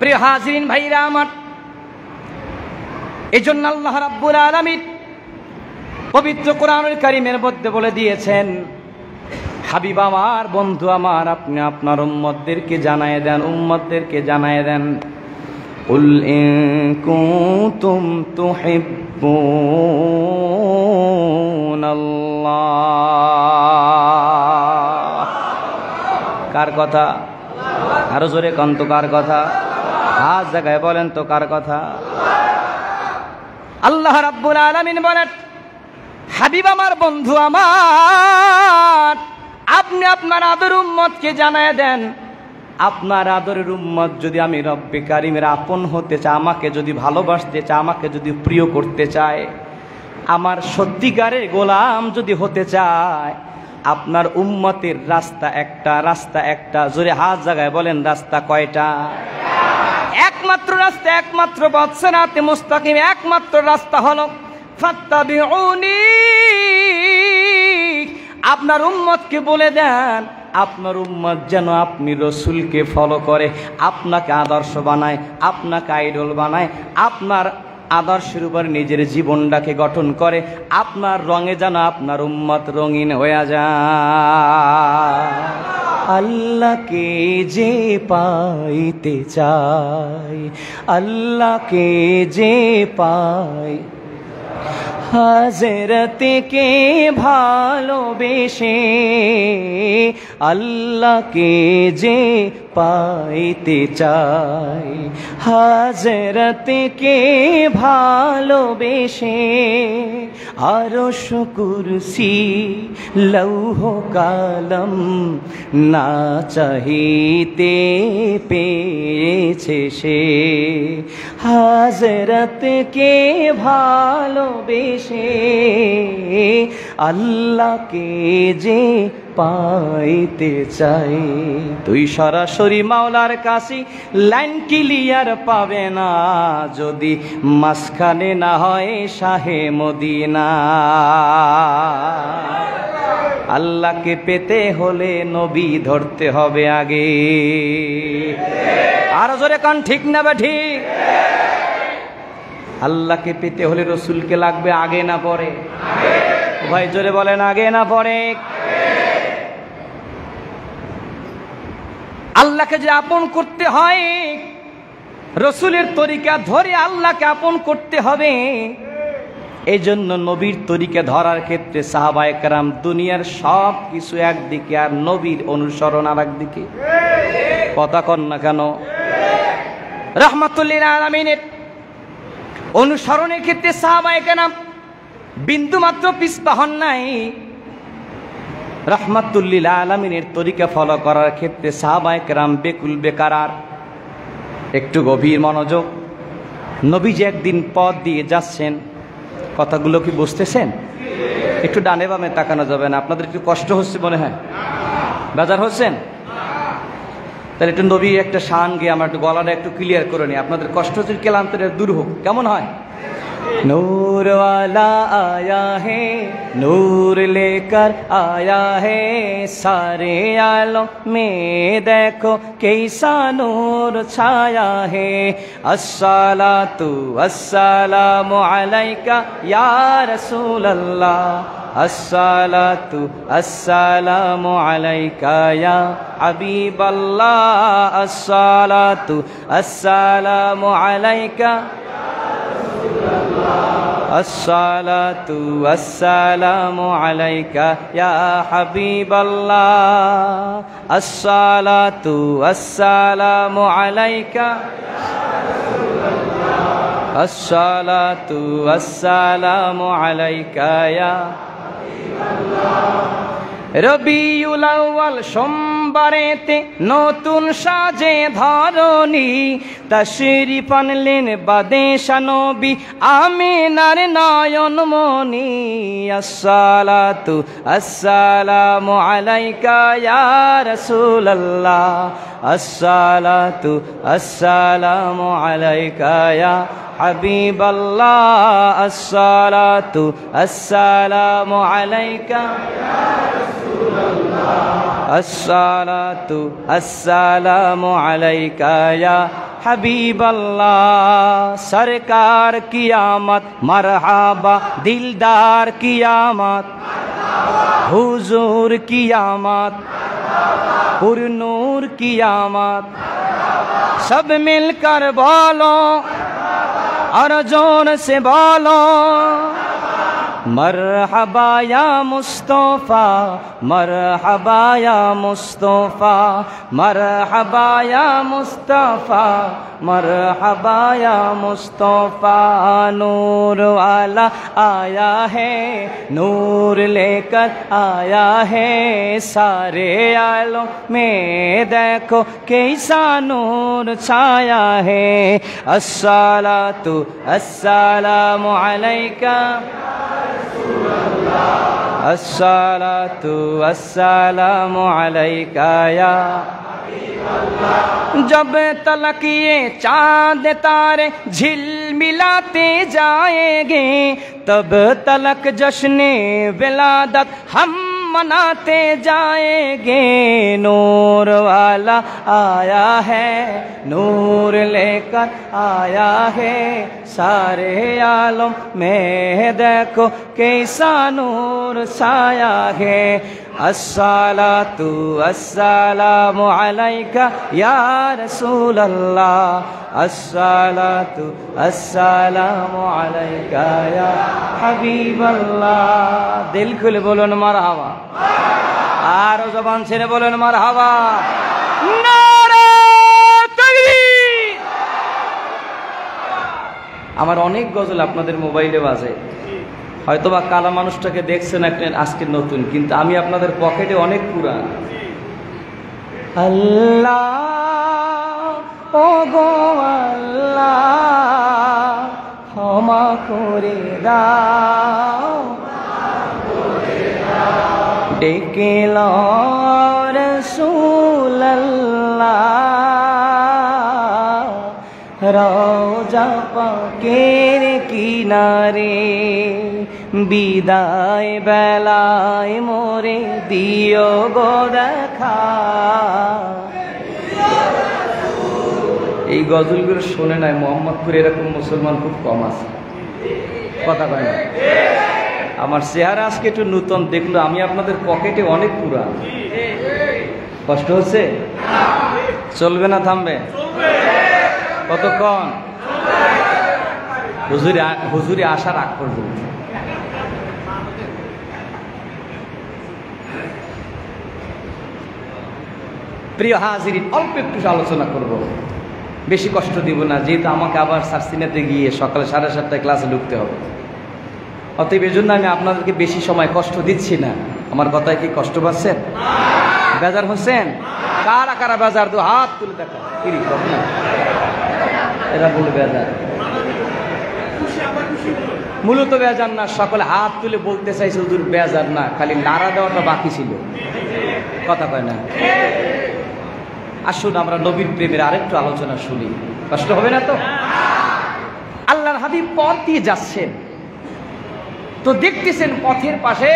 প্রিয় হাজিরিন ভাইরা আমার, এই জন্য আল্লাহ রাব্বুল আলামিন পবিত্র কোরআনুল কারীমের মধ্যে বলে দিয়েছেন, হাবিব আমার, বন্ধু আমার, আপনি আপনার উম্মতদেরকে জানায় দেন, উম্মতদেরকে জানায় দেন, কুল ইন কুনতুম তুহিব্বুনাল্লাহ। কার কথা? আরো জোরে কোন তো কার কথা? হাত জায়গায় বলেন তো কার কথা? আল্লাহ রাব্বুল আলামিন বলেন, হাবিব আমার, বন্ধু আমার, আপনি আপনার আদর উম্মতকে জানায় দেন, আপনার আদরের উম্মত যদি আমি রব্বে কারিমের আপন হতে চাই, আমাকে যদি ভালোবাসতে চায়, আমাকে যদি প্রিয় করতে চায়, আমার সত্যিকারের গোলাম যদি হতে চায়, আপনার উম্মতের রাস্তা একটা। জোরে হাত জায়গায় বলেন, রাস্তা কয়টা? একমাত্র রাস্তা, একমাত্র পথ সিরাতে মুস্তাকিম, একমাত্র রাস্তা হলো ফাত্তাবিউনি। আপনার উম্মতকে বলে দেন, আপনার উম্মত যেন আপনি রসুলকে ফলো করে, আপনাকে আদর্শ বানায়, আপনাকে আইডল বানায়, আপনার আদর্শের উপর নিজের জীবনটাকে গঠন করে, আপনার রঙে যেন আপনার উম্মত রঙিন হয়ে যায়। আল্লাহকে যে পাইতে চাই, আল্লাহকে যে পাই, হাজরতকে ভালোবেসে, আল্লাহকে যে পাইতে চাই, হাজরতকে ভালোবেসে, আরশ কুরসি লৌহ কালম না চাহিতে পেয়েছে সে, হাজরতকে ভালোবেসে, আল্লাহকে যে পাইতে চাই। তুই সরাসরি মাওলার কাছে লাইন ক্লিয়ার পাবে না, যদি মাঝখানে না হয় শাহে মদিনা। আল্লাহকে পেতে হলে নবী ধরতে হবে আগে। আর জোরে কান ঠিক না বা ঠিক? আল্লাহকে পেতে হলে রসুলকে লাগবে আগে না পরে? ভাই জোরে বলেন, আগে না পরে? আল্লাহকে যে আপন করতে হয়, রসুলের তরিকা ধরে আল্লাহকে আপন করতে হবে। এই জন্য নবীর তরিকা ধরার ক্ষেত্রে সাহাবায়ে কেরাম দুনিয়ার সব কিছু একদিকে, আর নবীর অনুসরণ আর একদিকে। কথা কন না কেন? রাহমাতুল লিল আলামিনের অনুসরণের ক্ষেত্রে সাহাবায়ে কেরাম বিন্দু মাত্র পিছপা হন নাই। রাহমাতুল লিল আলামিনের তরিকা ফলো করার ক্ষেত্রে সাহাবায়ে কেরাম বেকুল বেকারার। একটু গভীর মনোযোগ। নবীজি একদিন পথ দিয়ে যাচ্ছেন, কথাগুলো কি বুঝতেছেন? একটু ডানে বামে তাকানো যাবে না? আপনাদের একটু কষ্ট হচ্ছে মনে হয়, বেজার হচ্ছেন? তাহলে একটু নবী একটা শান গিয়ে আমার একটু গলাটা একটু ক্লিয়ার করে নিই, আপনাদের কষ্ট হচ্ছে, ক্লান্তিটা দূর হোক। কেমন হয়? नूर वाला आया है, नूर लेकर आया है, सारे आलम में देखो कैसा नूर छाया है। अस्सलातु अस्सलामु अलैका या रसूल अल्लाह, अस्सलातु अस्सलामु अलैका या हबीब अल्लाह, अस्सलातु अस्सलामु अलैका, अस्सलातु अस्सलामु अलैका या हबीब अल्लाह, अस्सलातु अस्सलामु अलैका, अस्सलातु अस्सलामु अलैका या রবিউল আউয়াল সোমবারেতে নতুন সাজে ধরণী, তাশরিফ আনলেন বাদেশা নবী আমিনার নয়নমণি। আসসালাতু আসসালামু আলাইকা ইয়া রাসূলুল্লাহ, আসসালাতু আসসালামু আলাইকা ইয়া হাবিবাল্লাহ, আসসালাতু আসসালামু আলাইকা, अस्सलातु अस्सलामु अलैका या हबीबल्लाह। सरकार की आमद मरहबा, दिलदार की आमद, हुजूर की आमद, पुरनूर की आमद, सब मिलकर बोलो और जोर से बोलो मरहबा या मुस्तफा, मरहबा या मुस्तफा, मरहबा या मुस्तफा, मरहबा या मुस्तफा। नूर वाला आया है, नूर लेकर आया है, सारे आलम में देखो कैसा नूर छाया है। अस्सलातु अस्सलामु अलैका, अस्सलातु अस्सलामु अलैका या जब तलक ये चांद तारे झिलमिलाते जाएंगे, तब तलक जश्ने विलादत हम मनाते जाएंगे। नूर वाला आया है, नूर लेकर आया है, सारे आलम में देखो कैसा नूर छाया है। अस्सलातु अस्सलामु अलैका या रसूल अल्लाह, अस्सलातु अस्सलामु अलैका या हबीब अल्लाह। दिल खुले बोलन मरहबा, आरो जबान ছেড়ে बोलन मरहबा। नारे তাকবীর। আমার অনেক গজল আপনাদের মোবাইলে বাজে, হয়তোবা কালা মানুষটাকে দেখছেন আজকে নতুন, কিন্তু আমি আপনাদের পকেটে অনেক পুরান। আল্লাহ ও গো আল্লাহ ক্ষমা করে দাও, ডেকে লও রাসূলুল্লাহ রওজা পাকের কিনারে, বিদায় বেলায় মোরে দিও গো দেখা। এই গজলগুলো শোনে নাই মোহাম্মদপুরে, এরকম মুসলমান খুব কম আছে, কথা কয় না। আমার চেহারা আজকে একটু নতুন দেখলো, আমি আপনাদের পকেটে অনেক পুরান। কষ্ট হচ্ছে? চলবে না থামবে? কতক্ষণ? হুজুরে আসার আগ পর্যন্ত। প্রিয় হাজিরিন, অল্প একটু আলোচনা করব, বেশি কষ্ট দিব না, যেহেতু আমাকে আবার সার্সিনাতে গিয়ে সকালে 7:30টায় ক্লাসে ঢুকতে হবে। অতএব এই জন্য আমি আপনাদেরকে বেশি সময় কষ্ট দিচ্ছি না। আমার কথায় কি কষ্ট পাচ্ছেন? বেজার হচ্ছেন? কারা কারা বেজার? তো হাত তুলে দেখা। এরা বলে বেজার, মূলত বেজার না, সকলে হাত তুলে বলতে চাইছে হুজুর বেজার না, খালি নাড়া দেওয়াটা বাকি ছিল, কথা কয় না। আসুন আমরা নবীর প্রেমের আরেকটু আলোচনা শুনি, কষ্ট হবে না তো? আল্লাহর হাবিব পথ দিয়ে যাচ্ছেন, তো দেখতেছেন পথের পাশে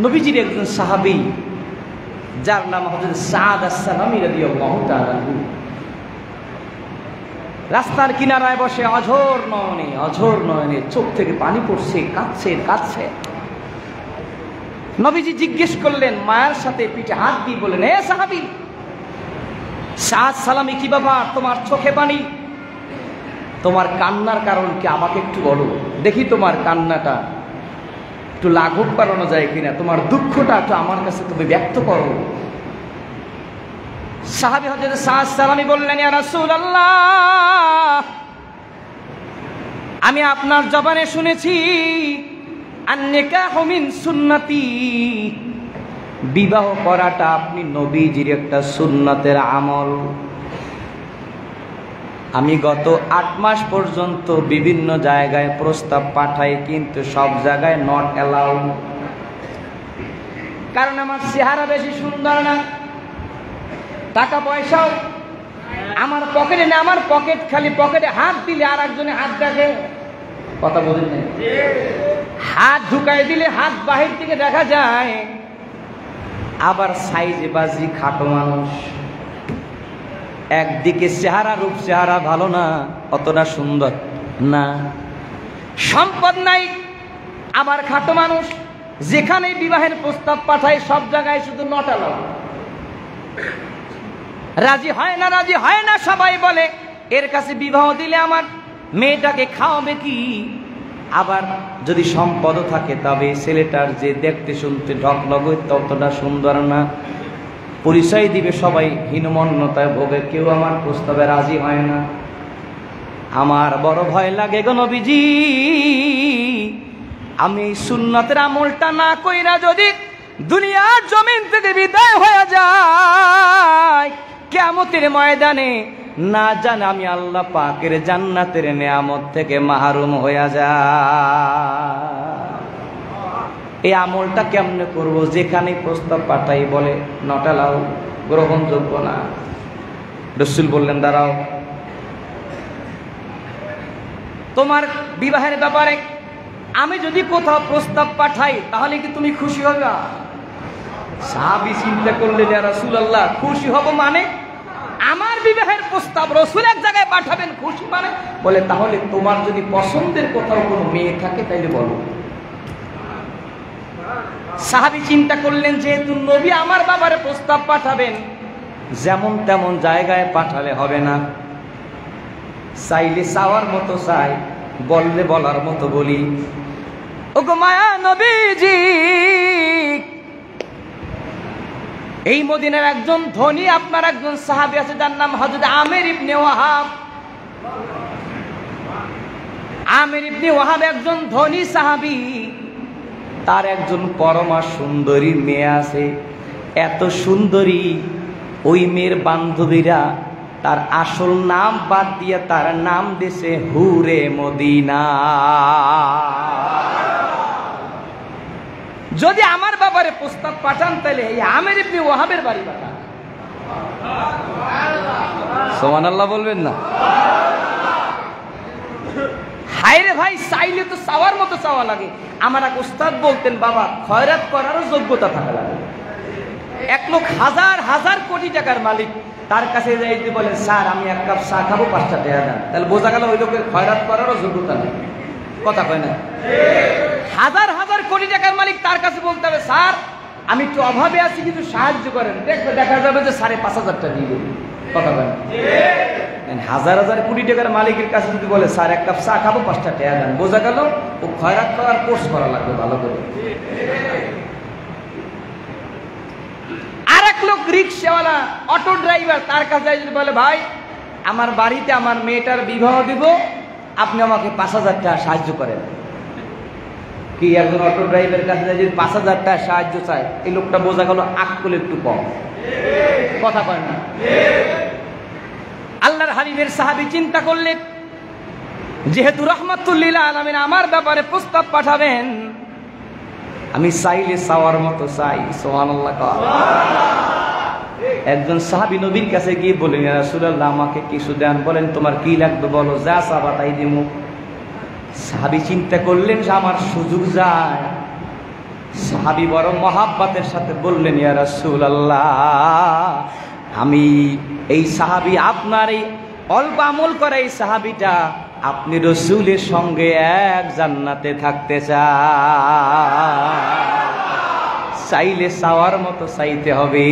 নবীজির একজন সাহাবী, যার নাম হযরত সাদ আস-সালামী রাদিয়াল্লাহু তাআলা আনহু, রাস্তার কিনারায় বসে অঝোর নয়নে চোখ থেকে পানি পড়ছে, কাঁদছে। নবীজি জিজ্ঞেস করলেন, মায়ের সাথে পিঠে হাত দিয়ে বললেন, এ সাহাবী সাদ সালামী, কি ব্যাপার তোমার চোখে পানি? তোমার কান্নার কারণ কি আমাকে একটু বলো দেখি, তোমার কান্নাটা একটু লাঘব করানো যায় কিনা, তোমার দুঃখটা একটু আমার কাছে তুমি ব্যক্ত করো। সাহাবী হযরত সাদ সালামী বললেন, ইয়া রাসূলুল্লাহ, আমি আপনার জবানে শুনেছি আন-নিকাহু মিন সুন্নতি, বিবাহ করাটা আপনি নবীজির একটা সুন্নতের আমল। আমি গত 8 মাস পর্যন্ত বিভিন্ন জায়গায় প্রস্তাব পাঠাই, কিন্তু সব জায়গায় নট অ্যালাউড, কারণ আমার চেহারা বেশি সুন্দর না, টাকা পয়সাও আমার পকেটে না, আমার পকেট খালি, পকেটে হাত দিলে আর একজনে হাত দেখে, কথা বলেন না, হাত ঢুকাই দিলে হাত বাহির থেকে দেখা যায়, আবার সাইজে বাজি খাটো মানুষ, একদিকে চেহারা রূপ চেহারা ভালো না, অতটা সুন্দর না, সম্পদ নাই, আবার খাটো মানুষ, যেখানে বিবাহের প্রস্তাব পাঠায় সব জায়গায় শুধু নট অ্যালাউড। রাজি হয় না, রাজি হয় না। সবাই বলে এর কাছে বিবাহ দিলে আমার মেয়েটাকে খাওয়াবে কি? আবার যদি সম্পদও থাকে তবে ছেলেটার যে দেখতে শুনতে ঢকলগ ততটা সুন্দর না, পরিচয় দিবে সবাই হীনমন্যতায় ভোগে, কেউ আমার প্রস্তাবে রাজি হয় না। আমার বড় ভয় লাগে গো নবীজি, আমি এই সুন্নতের আমলটা না কইরা যদি দুনিয়ার জমিন থেকে বিদায় হয়ে যায়, কিয়ামতের ময়দানে না জানে আমি আল্লাহ পাকের জান্নাতের নেয়ামত থেকে মাহরুম হয়ে যায়। এই আমলটা কেমনে করব? যেখানে প্রস্তাব পাঠাই বলে নটালাও গ্রহণযোগ্য না। রাসূল বললেন দাঁড়াও, তোমার বিবাহের ব্যাপারে আমি যদি কোথাও প্রস্তাব পাঠাই তাহলে কি তুমি খুশি হবে? সাহাবী চিন্তা করলেন ইয়া রাসূলুল্লাহ, খুশি হব মানে? আমার বিবাহের প্রস্তাব রাসূল এক জায়গায় পাঠাবেন, খুশি মানে? বলে তাহলে তোমার যদি পছন্দের কোথাও কোনো মেয়ে থাকে তাইলে বলো। সাহাবী চিন্তা করলেন যেহেতু নবী আমার বাবারে প্রস্তাব পাঠাবেন, যেমন তেমন জায়গায় পাঠালে হবে না, চাইলে চাওয়ার মতো চাই, বললে বলার মতো বলি। ওগো মায়া নবীজি, এই মদিনার একজন ধনী আপনার একজন সাহাবী আছে যার নাম হযরত আমির ইবনে ওয়াহাব। আমির ইবনে ওয়াহাব একজন ধনী সাহাবী, তার একজন পরমা সুন্দরী মেয়ে আছে। এত সুন্দরী ওই মেয়ের বান্ধবীরা তার আসল নাম বাদ দিয়ে তার নাম দিয়েছে হুরে মদিনা। যদি আমার বাবারে প্রস্তাব পাঠান তাহলে এই আমির ইবনে ওয়াহাবের বাড়ি পাঠান। সুবহানাল্লাহ বলবেন না? হায়রে ভাই, চাইলে তো চাওয়ার মতো চাওয়া লাগে। আমার এক উস্তাদ বলতেন, বাবা খয়রাত করারও যোগ্যতা থাকা লাগে। এক লোক হাজার হাজার কোটি টাকার মালিক, তার কাছে যাই বলেন স্যার আমি এক কাপ চা খাবো, 5টা টাকা দেন, তাহলে বোঝা গেল ওই লোকের খয়রাত করারও যোগ্যতা নেই। কথা কয় না? হাজার হাজার কোটি টাকার মালিক, তার কাছে বলতে হবে স্যার আমি একটু অভাবে আছি কিছু সাহায্য করেন, দেখবে দেখা যাবে যে 5,500 টাকা দিয়ে দেবে। কথা কয় না? হাজার হাজার কোটি টাকার মালিকের কাছে যদি বলে স্যার এক কাপ চা খাবো, 5টা টাকা দেন, বোঝা গেল ও খয়রাত করার কোর্স করা লাগবে ভালো করে। আর এক লোক রিক্সাওয়ালা, অটো ড্রাইভার, তার কাছে যদি বলে ভাই আমার বাড়িতে আমার মেয়েটার বিবাহ দিব, আপনি আমাকে 5,000 টাকা সাহায্য করেন। কি একজন অটো ড্রাইভারের কাছে যদি 5,000 টাকা সাহায্য চায়, এই লোকটা বোঝা গেল আকল একটু কম। কথা কয় না? আল্লাহর হাবিবের সাহাবী চিন্তা করলেন যেহেতু রাহমাতুল লিল আলামিন আমার ব্যাপারে প্রস্তাব পাঠাবেন, আমি চাইলে চাওয়ার মতো চাই। সুবহানাল্লাহ। একজন সাহাবী নবীর কাছে গিয়ে বলেন ইয়া রাসূলুল্লাহ আমাকে কিছু দেন। বলেন তোমার কি লাগবে বলো, যা চাবা তাই দিমু। সাহাবী চিন্তা করলেন যে আমার সুযোগ যায়। সাহাবী বড় মহাব্বতের সাথে বললেন ইয়া রাসূলুল্লাহ আমি এই সাহাবী, আপনার এই অল্প আমল করা এই সাহাবীটা আপনি রাসূলের সঙ্গে এক জান্নাতে থাকতে চাইলে চাওয়ার মতো চাইতে হবে।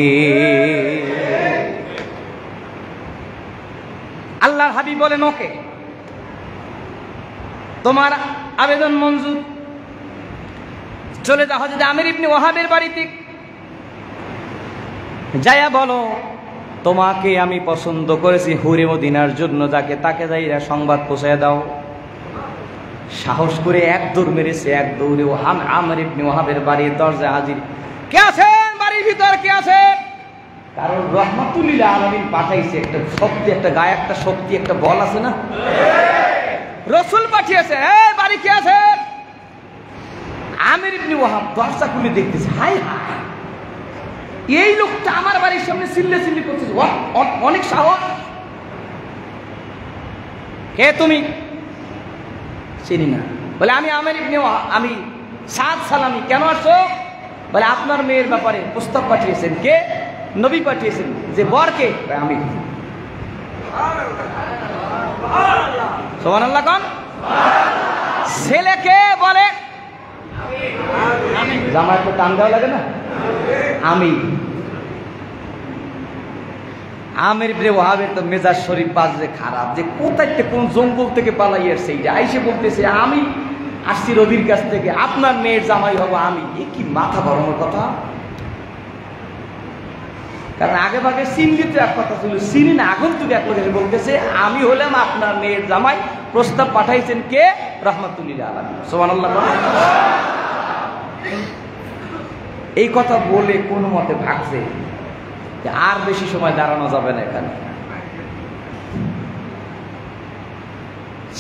আল্লাহর হাবিব বলেন ওকে, তোমার আবেদন মঞ্জুর, চলে যাও হযরত আমির ইবনে ওয়াহাবের বাড়িতে, যায়া বলো তোমাকে আমি পছন্দ করেছি হুরে মদিনার জন্য, যাকে তাকে যাইরা সংবাদ পৌঁছায় দাও। সাহস করে এক দৌড় মেরেছে, এক দৌড়ে ও আমির ইবনে ওয়াহাবের বাড়ির দরজায় হাজির। কে আছেন বাড়ির ভিতর? কে আছেন? কারণ রাহমাতুল লিল আলামিন পাঠাইছে একটা শক্তি, একটা গায়ে একটা শক্তি, একটা বল আছে না, রাসূল পাঠিয়েছে। এই বাড়ি কে আছেন? আমির ইবনে ওয়াহাব দরজা খুলে দেখতেছে, হাই হাই এই লোকটা আমার বাড়ির সামনে চিল্লে চিল্লি করছে, অনেক সাহস। কে তুমি? চিনি না। বলে আমি আমির ইবনে ওয়াহাব, আমি সাদ সালামি। কেন আসছো? বলে আপনার মেয়ের ব্যাপারে প্রস্তাব পাঠিয়েছেন। কে? নবী পাঠিয়েছেন। যে বর কে? আমি। সুবহানাল্লাহ কোন? ছেলে কে? বলে জামাই তো টান দেওয়া লাগে না, আমি। আমির ইবনে ওয়াহাবের তো মেজাজ শরীফ বাজে খারাপ, যে কোথায় কোন জঙ্গল থেকে পালাই আসছে, এইটা আইসে বলতেছে আমি আসছি রবির কাছ থেকে, আপনার মেয়ের জামাই হবো আমি। এ কি মাথা গরমের কথা! কারণ আগে ভাগে চিনলি তো এক কথা ছিল, চিনি না, আগন্তুক এক লোক এসে বলতেছে আমি হলাম আপনার মেয়ের জামাই। প্রস্তাব পাঠাইছেন কে? রাহমাতুল্লিল আলামিন। সুবহানাল্লাহ। এই কথা বলে কোন মতে ভাগছে যে আর বেশি সময় দাঁড়ানো যাবে না এখানে,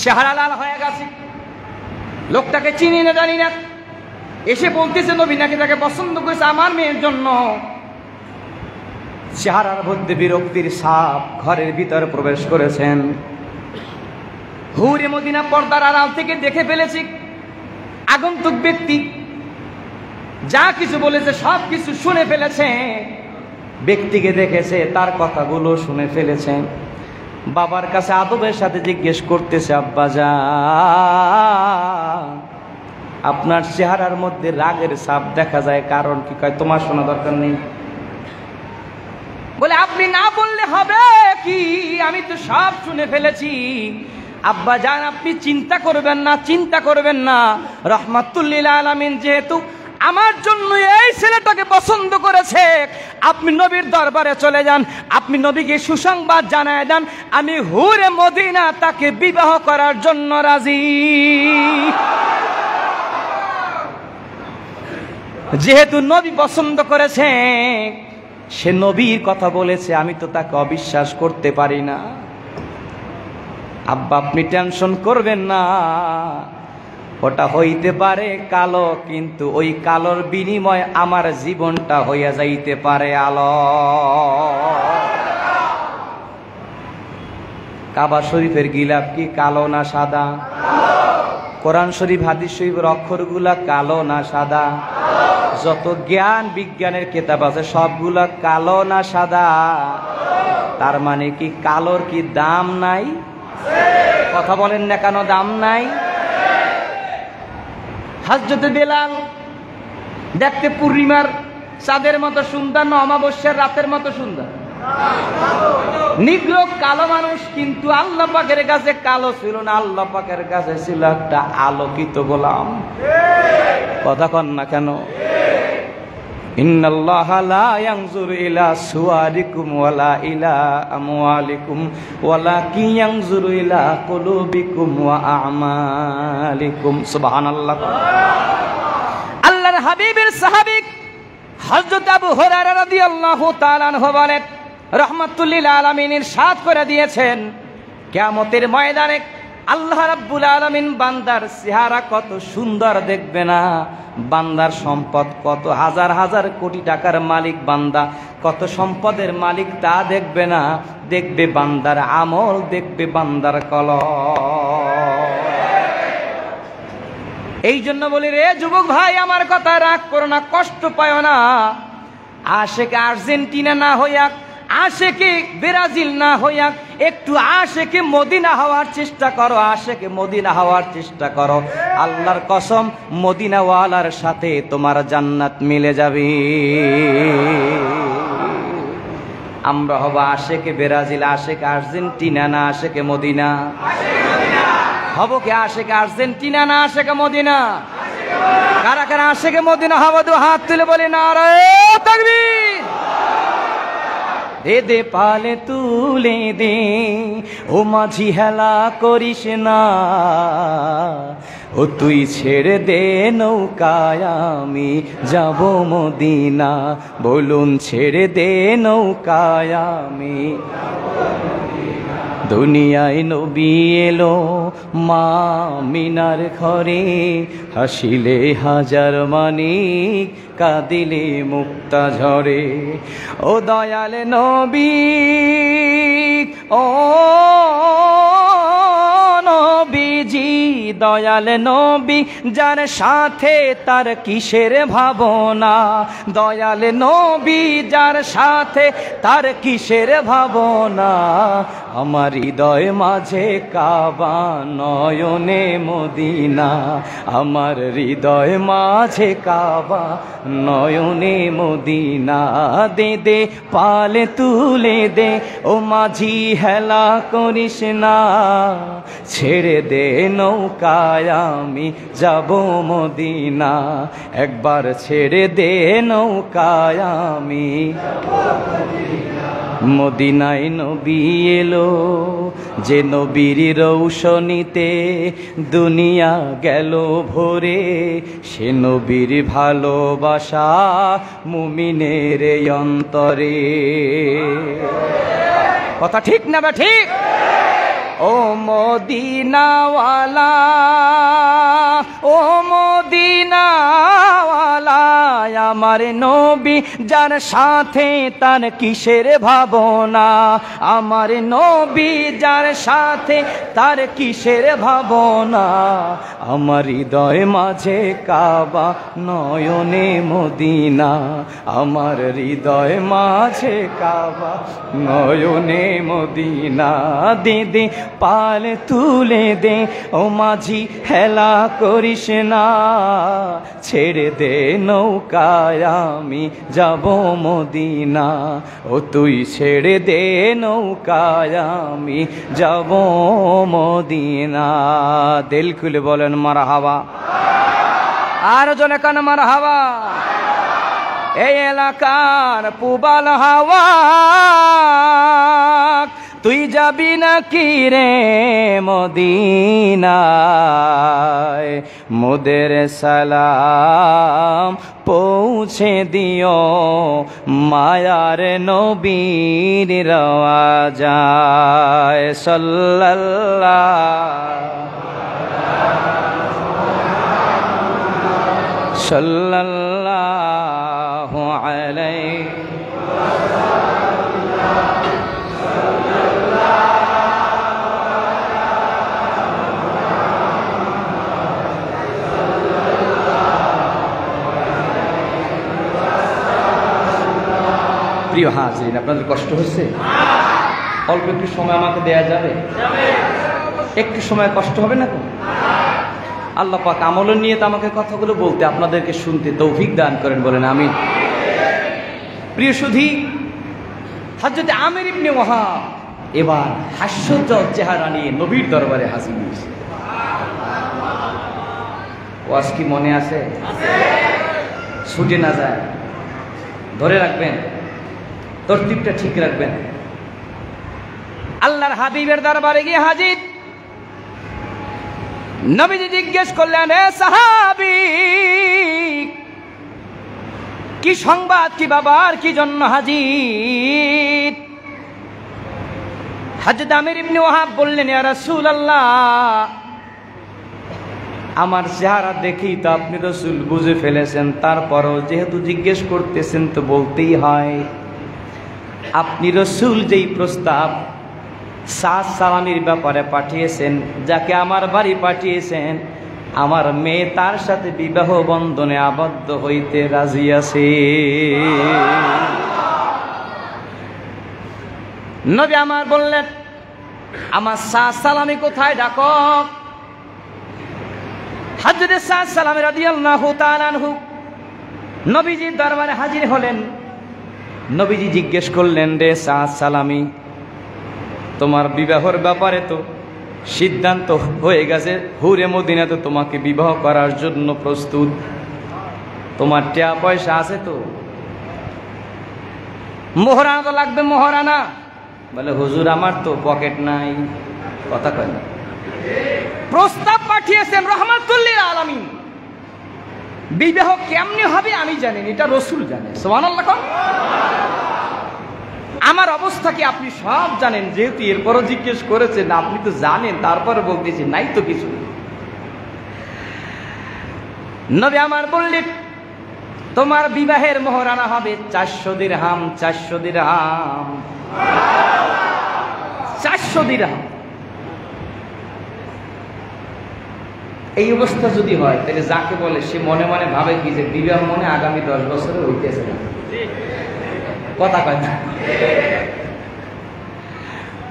চেহারা লাল হয়ে গেছে, লোকটাকে চিনি না জানি না, এসে বলতেছে নবী নাকি তাকে পছন্দ করেছে আমার মেয়ের জন্য। চেহারার মধ্যে বিরক্তির ছাপ, ঘরের ভিতরে প্রবেশ করেছেন। হুরে মদিনা পর্দার আড়াল থেকে দেখে ফেলেছি আগন্তুক ব্যক্তি যা কিছু বলেছে সব কিছু শুনে ফেলেছে, ব্যক্তিকে দেখেছে, তার কথাগুলো শুনে ফেলেছে। বাবার কাছে আদবের সাথে জিজ্ঞেস করতেছে, আব্বাজান আপনার চেহারার মধ্যে রাগের ছাপ দেখা যায়, কারণ কি? কয় তোমার শোনা দরকার নেই। বলে আপনি না বললে হবে কি, আমি তো সব শুনে ফেলেছি। আব্বাজান আপনি চিন্তা করবেন না, চিন্তা করবেন না, রাহমাতুল্লিল আলামিন যেহেতু আমার জন্য এই ছেলেটাকে পছন্দ করেছে, আপনি নবীর দরবারে চলে যান, আপনি নবীকে সুসংবাদ জানায় দেন আমি হুরে মদিনা তাকে বিবাহ করার জন্য রাজি। যেহেতু নবী পছন্দ করেছে, সে নবীর কথা বলেছে, আমি তো তাকে অবিশ্বাস করতে পারি না। আব্বা আপনি টেনশন করবেন না, ওটা হইতে পারে কালো, কিন্তু ওই কালোর বিনিময়ে আমার জীবনটা হইয়া যাইতে পারে আলো। কাবা শরীফের গিলাফ কি কালো না সাদা? কোরআন শরীফ হাদিস শরীফের অক্ষরগুলা কালো না সাদা? যত জ্ঞান বিজ্ঞানের কিতাব আছে সবগুলা কালো না সাদা? তার মানে কি কালোর কি দাম নাই? কথা বলেন না কেন দাম নাই? হযরতে বেলাল দেখতে পূর্ণিমার চাঁদের মতো সুন্দর না অমাবস্যার রাতের মতো সুন্দর? নিগ্রো কালো মানুষ, কিন্তু আল্লাহ পাকের কাছে কালো ছিল না, আল্লাহ পাকের কাছে ছিল একটা আলোকিত গোলাম। কথা কন না কেন? ইন্নাল্লাহা লা ইয়ানজুরু ইলা সুওয়ারিকুম ওয়ালা ইলা আমওয়ালিকুম ওয়ালাকিন ইয়ানজুরু ইলা কুলুবিকুম ওয়া আ'মালিকুম। সুবহানাল্লাহ। আল্লাহর হাবিবের সাহাবী হযরত আবু হুরায়রা রাদিয়াল্লাহু তাআলা আনহু বলেন, রাহমাতুল্লিল আলামিনের ইরশাদ করে দিয়েছেন, কিয়ামতের ময়দানে আল্লাহ রাব্বুল আলামিন বান্দার চেহারা কত সুন্দর দেখবে না, বান্দার সম্পদ কত হাজার হাজার কোটি টাকার মালিক বান্দা, কত সম্পদের মালিক তা দেখবে না, দেখবে বান্দার আমল, দেখবে বান্দার কলম। এই জন্য বলি রে যুবক ভাই, আমার কথা রাগ করো না, কষ্ট পায় না। আশেকে আর্জেন্টিনা না হইয়া, আশেকে ব্রাজিল না হইয়া, একটু আশেকে মদিনা হওয়ার চেষ্টা করো, আশেকে মদিনা হওয়ার চেষ্টা করো। আল্লাহর কসম মদিনাওয়ালার সাথে তোমার জান্নাত মিলে যাবে। আমরা হব আশেকে ব্রাজিল, আশেকে আর্জেন্টিনা না আশেকে মদিনা? হব কি আশেকে আর্জেন্টিনা না আশেকে মদিনা? কারা কারা আশেকে মদিনা হব? দু হাত তুলে বলি নারায়ে তাকবীর। দে দে পালে তুলে দে, ও মাঝি হেলা করিস না, ও তুই ছেড়ে দে নৌকায় আমি যাব মদিনা, বলুন ছেড়ে দে নৌকায় আমি। দুনিয়ায় নবী এলো মা মিনার ঘরে, হাসিলে হাজার মানিক, কাঁদিলে মুক্তা ঝরে। ও দয়াল নবী, ও নবীজি, দয়াল নবী যার সাথে তার কিসের ভাবনা, দয়াল নবী যার সাথে তার কিসের ভাবনা, আমার হৃদয় মাঝে কাবা নয়নে মদিনা, আমার হৃদয় মাঝে কাবা নয়নে মদিনা। দে দে পালে তুলে দে ও মাঝি হেলা করিস না, ছেড়ে দে নৌকায় আমি যাব মদিনা, একবার ছেড়ে দে নৌকায় আমি। মদিনায় নবী এলো যে নবীর রৌশনীতে দুনিয়া গেল ভরে, সে নবীর ভালোবাসা মুমিনের অন্তরে। কথা ঠিক না বা ঠিক? ও মদিনাওয়ালা, ও মদিনাওয়ালা, আমার নবী যার সাথে তার কিসের ভাবনা, আমার নবী যার সাথে তার কিসের ভাবনা। আমার হৃদয় মাঝে কাবা নয়নে মদিনা, আমার হৃদয় মাঝে কাবা নয়নে মদিনা। দে দে পাল তুলে দে ও মাঝি হেলা করিস না, ছেড়ে দে নৌকায় আমি যাব মদিনা, ও তুই ছেড়ে দে নৌকায় আমি যাব মদিনা। দিল খুলে বলেন মারহাবা, আর জনে কান মারহাবা। এই এলাকার পুবাল হাওয়া, তুই যাবি নাকি রে মদিনায়, মোদের সালাম পৌঁছে দিও মায়ার নবীর রওয়াজায় সাল্লাল্লাহু আলাইহি। প্রিয় হাজিরিন, আপনাদের কষ্ট হচ্ছে? অল্প একটু সময় আমাকে দেয়া যাবে? একটু সময় কষ্ট হবে না তো? আল্লাহ পাক আমলের নিয়ে তো আমাকে কথাগুলো বলতে, আপনাদেরকে শুনতে তৌফিক দান করেন, বলেন আমিন। প্রিয় সুধী, হযরত আমির ইবনে ওয়াহাব এবার হাস্যোজ্জ্বল চেহারা নিয়ে নবীর দরবারে হাজির হয়েছে। ওয়াজ কি মনে আছে? ছুটে না যায়, ধরে রাখবেন, তরতিবটা ঠিক রাখবেন। আল্লাহর হাবিবের দরবারে গিয়ে হাজির। নবীজি জিজ্ঞেস করলেন, হে সাহাবী, কি সংবাদ, কি বাবার কি জন্য হাজির? হযরত আমির ইবনে ওয়াহাব বললেন, ইয়া রাসূলুল্লাহ, আমার চেহারা দেখেই তো আপনি রাসূল বুঝে ফেলেছেন, তারপরও যেহেতু জিজ্ঞেস করতেছেন তো বলতেই হয়। আপনি রাসূল যেই প্রস্তাব সাদ সালামির ব্যাপারে পাঠিয়েছেন, যাকে আমার বাড়ি পাঠিয়েছেন, আমার মেয়ে তার সাথে বিবাহ বন্ধনে আবদ্ধ হইতে রাজি আছে। নবী আমার বললেন, আমার সাদ সালামি কোথায়, ডাকো। হযরত সাদ সালামি রাদিয়াল্লাহু তাআলা আনহু নবীজির দরবারে হাজির হলেন। নবীজি জিজ্ঞেস করলেন, রে সাদ সালামি, তোমার বিবাহের ব্যাপারে তো সিদ্ধান্ত হয়ে গেছে, হুরে মদিনা তো তোমাকে বিবাহ করার জন্য প্রস্তুত, তোমার টাকা পয়সা আছে তো? মোহরানা তো লাগবে, মোহরানা। বলে, হুজুর আমার তো পকেট নাই। কথা কয় না। প্রস্তাব পাঠিয়েছেন রাহমাতুল লিল আলামিন, বিবাহ কেমনে হবে আমি জানি, এটা রাসূল জানে। সুবহানাল্লাহ। আমার অবস্থা কি আপনি সব জানেন, যেহেতু এরপরও জিজ্ঞেস করেছেন, আপনি তো জানেন, তারপরে বলতেছি নাই তো কিছু। নবী আমার বললেন, তোমার বিবাহের মোহরানা হবে 400 দিরহাম। 400 দিরহাম, 400 দিরহাম। এই অবস্থা যদি হয়, তাহলে যাকে বলে সে মনে মনে ভাবে কি যে বিবাহ মনে আগামী 10 বছরে হইতেছে না। কথা কয় না।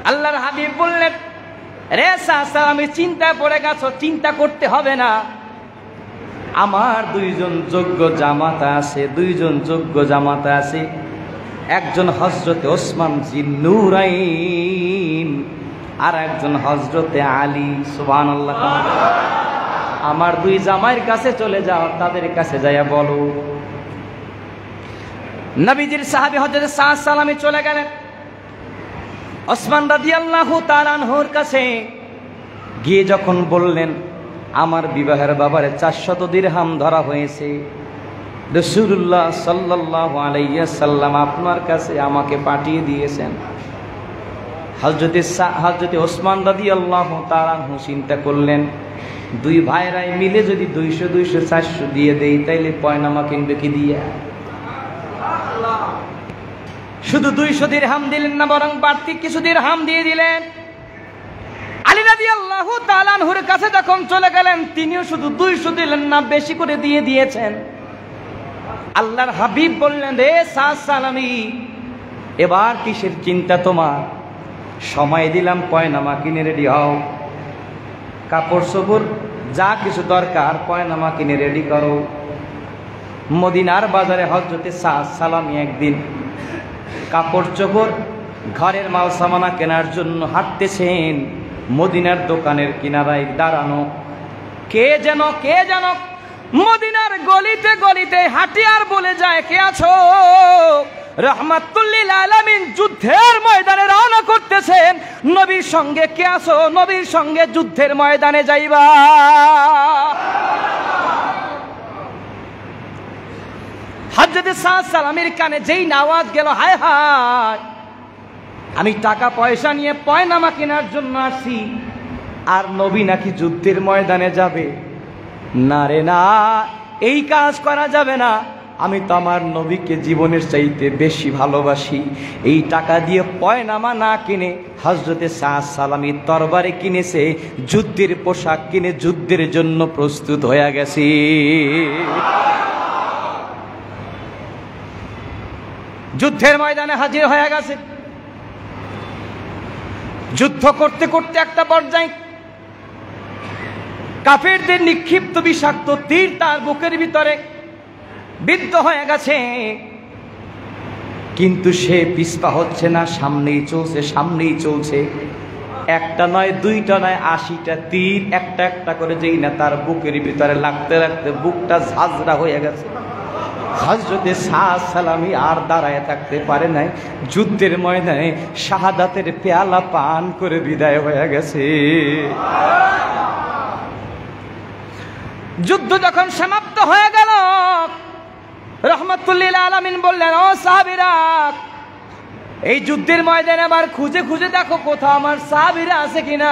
আল্লাহর হাবিব বললেন, রে সালামি চিন্তা পড়ে গেছো, চিন্তা করতে হবে না, আমার দুইজন যোগ্য জামাতা আছে, দুইজন যোগ্য জামাতা আছে, একজন হযরতে ওসমান জিন্নুরাইন আর একজন হযরতে আলী। সুবহানাল্লাহ। আমার দুই জামাইয়ের কাছে চলে যাও, তাদের কাছে যাইয়া বলো। নবীজির সাহাবী হযরত সাদ সালামি চলে গেলেন ওসমান রাদিয়াল্লাহু তাআলা আনহুর কাছে। গিয়ে যখন বললেন, আমার বিবাহের ব্যাপারে 400 দিরহাম ধরা হয়েছে, রাসূলুল্লাহ সাল্লাল্লাহু আলাইহি ওয়াসাল্লাম আপনার কাছে আমাকে পাঠিয়ে দিয়েছেন। হযরত ওসমান রাদিয়াল্লাহু তাআলা আনহু চিন্তা করলেন, দুই ভাইরাই মিলে যদি 200 400 দিয়ে দেই, তাইলে পয়নামা কিনবে কি দিয়া? শুধু 200 দিরহাম দিলেন না, বরং বাড়তি কিছু দিরহাম দিয়ে দিলেন। আলী রাদিয়াল্লাহু তাআলা আনহুর কাছে যখন চলে গেলেন, তিনিও শুধু 200 দিলেন না, বেশি করে দিয়ে দিয়েছেন। আল্লাহর হাবিব বললেন, রে সাদ সালামি, এবার কিসের চিন্তা তোমার? সময় দিলাম, পয়নামা কিনে রেডি হও, কাপড় চোপড় যা কিছু দরকার পয়নামা কিনে রেডি করো। মদিনার বাজারে হযরতে সাদ সালামি একদিন কাপড় চোপড় ঘরের মাল সামানা কেনার জন্য হাঁটতেছেন। মদিনার দোকানের কিনারায় দাঁড়ানো কে যেন মদিনার গলিতে গলিতে হাঁটি আর বলে যায়, কে আছো? রাহমাতুল লিল আলামিন যুদ্ধের ময়দানে রওনা করতেছেন, নবীর সঙ্গে কে আছো? নবীর সঙ্গে যুদ্ধের ময়দানে যাইবা। হযরত সাদ সালামির কানে যেই আওয়াজ গেল, হায় হায়, আমি টাকা পয়সা নিয়ে পয়নামা কেনার জন্য আসি, আর নবী নাকি যুদ্ধের ময়দানে যাবে। না রে না, এই কাজ করা যাবে না। আমি তো আমার নবীকে জীবনের চাইতে বেশি ভালোবাসি। এই টাকা দিয়ে পয়নামা না কিনে হযরতে সাদ সালামি তরবারি কিনেছে, যুদ্ধের পোশাক কিনে যুদ্ধের জন্য প্রস্তুত হয়ে গেছে। যুদ্ধের ময়দানে হাজির হয়ে গেছে। যুদ্ধ করতে করতে একটা পর্যায়ে কাফেরদের নিক্ষিপ্ত বিষাক্ত তীর তার বুকের ভিতরে বিদ্ধ হয়ে গেছে, কিন্তু সে পিছপা হচ্ছে না, সামনেই চলছে। একটা নয়, দুইটা নয়, 80টা তীর একটা একটা করে যেই না তার বুকের ভিতরে লাগতে লাগতে বুকটা ঝাঁঝরা হয়ে গেছে। হযরতে সাদ সালামি আর দাঁড়ায় থাকতে পারে নাই, যুদ্ধের ময়দানে শাহাদাতের পেয়ালা পান করে বিদায় হয়ে গেছে। যুদ্ধ যখন সমাপ্ত হয়ে গেল, রাহমাতুল লিল আলামিন বললেন, ও সাহাবীরা, এই যুদ্ধের ময়দানে আবার খুঁজে খুঁজে দেখো কোথাও আমার সাহাবীরা আছে কিনা।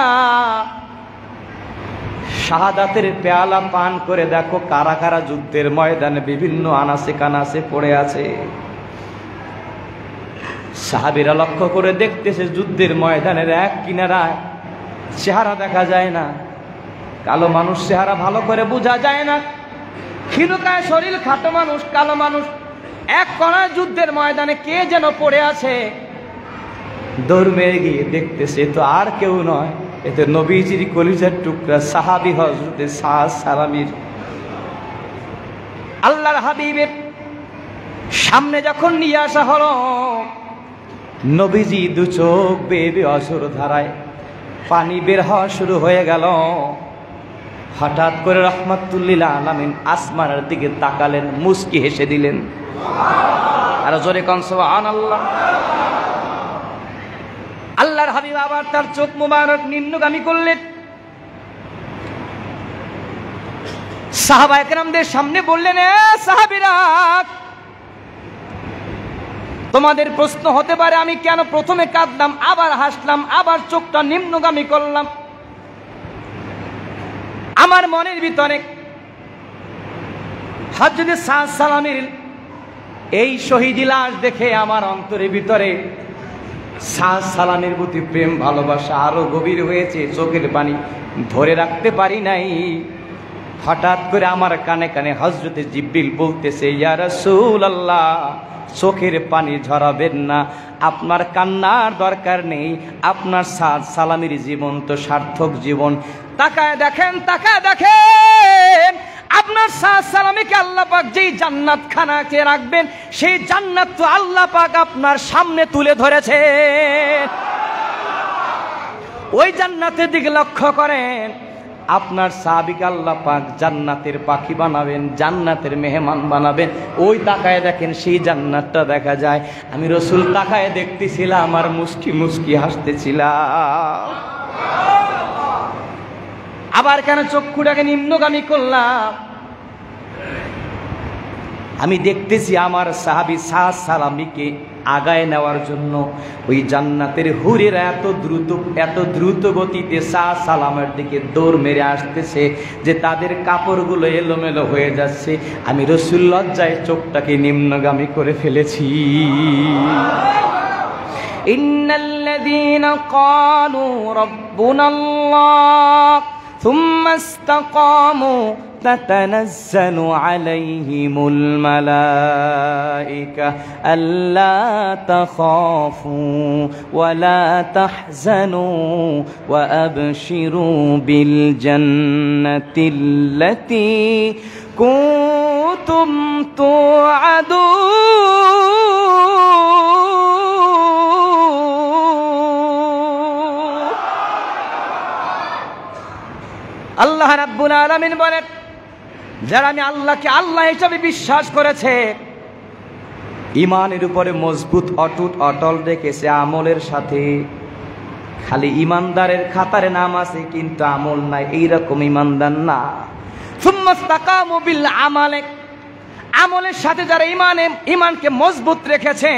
শাহাদাতের পেয়ালা পান করে দেখো কারা কারা যুদ্ধের ময়দানে বিভিন্ন আনাসে কানাসে পড়ে আছে। সাহাবীরা লক্ষ্য করে দেখতেছে, যুদ্ধের ময়দানের এক কিনারায় চেহারা দেখা যায় না, কালো মানুষ, চেহারা ভালো করে বোঝা যায় না, ক্ষীণকায় শরীর, খাটো মানুষ, কালো মানুষ, এক কোণায় যুদ্ধের ময়দানে কে যেন পড়ে আছে। দৌড় মেরে গিয়ে দেখতেছে, তো আর কেউ নয়, এতে নবীজির কলিজার টুকরা সাহাবী হযরতে সাদ সালামির। আল্লাহর হাবিবের সামনে যখন নিয়ে আসা হলো, নবীজি দু চোখ বেয়ে অঝোর ধারায় পানি বের হওয়া শুরু হয়ে গেল। হঠাৎ করে রাহমাতুল লিল আলামিন আসমানের দিকে তাকালেন, মুস্কি হেসে দিলেন। আর জোরে কোন সুবহানাল্লাহ। আল্লাহর হাবিব আবার তার চোখ মুবারক নিম্নগামী করলেন। সাহাবায়ে কেরামদের সামনে বললেন, এ সাহাবীরা, তোমাদের প্রশ্ন হতে পারে আমি কেন প্রথমে কাঁদলাম, আবার হাসলাম, আবার চোখটা নিম্নগামী করলাম। আমার মনের ভিতরে হযরত সাদ সালামির এই শহীদ লাশ দেখে আমার অন্তরের ভিতরে সাদ সালামির প্রতি প্রেম ভালোবাসা আরো গভীর হয়েছে। চোখের পানি ধরে রাখতে পারি নাই। হঠাৎ করে আমার কানে কানে হযরতে জিবরিল বলতেছে, ইয়া রাসূলুল্লাহ, চোখের পানি ঝরাবেন না, আপনার কান্নার দরকার নেই। আপনার সাদ সালামির জীবন তো সার্থক জীবন। তাকায় দেখেন, তাকায় দেখেন, আপনার সাদ সালামিকে আল্লাহ পাক যেই জান্নাত খানাকে রাখবেন, সেই জান্নাত তো আল্লাহ পাক আপনার সামনে তুলে ধরেছে। ওই জান্নাতের দিকে লক্ষ্য করেন। আপনার সাহাবীকে আল্লাহ পাক জান্নাতের পাখি বানাবেন, জান্নাতের মেহমান বানাবেন। ওই তাকায় দেখেন, সেই জান্নাতটা দেখা যায়। আমি রাসূল তাকায় দেখতেছিলাম আর মুস্কি মুস্কি হাসতেছিলাম। আবার কেন চক্ষুটাকে নিম্নগামী করলাম? আমি দেখতেছি আমার সাহাবী সাদ সালামীকে আগায় নেওয়ার জন্য ওই জান্নাতের হুরেরা এত দ্রুত গতিতে সাদ সালামের দিকে দৌড় মেরে আসতেছে যে তাদের কাপড়গুলো এলোমেলো হয়ে যাচ্ছে। আমি রাসূল লজ্জায় চোখটাকে নিম্নগামী করে ফেলেছি। ইন্নাল্লাযীনা ক্বালু রাব্বুনাল্লাহ সুম্মা ইসতাকামু تتنزل عليهم الملائكة ألا تخافوا ولا تحزنوا وأبشروا بالجنة التي كنتم توعدون। আল্লাহ রাব্বুল আলামিন বলেন, যারা আমি আল্লাহকে আল্লাহ হিসাবে বিশ্বাস করেছে, ইমানের উপরে মজবুত অটুট অটল রেখেছে আমলের সাথে। খালি ইমানদারের খাতারে নাম আছে কিন্তু আমল নাই, এইরকম ইমানদার না। সুম্মাস্তাকামু বিল আমালে, আমলের সাথে যারা ইমানকে মজবুত রেখেছে,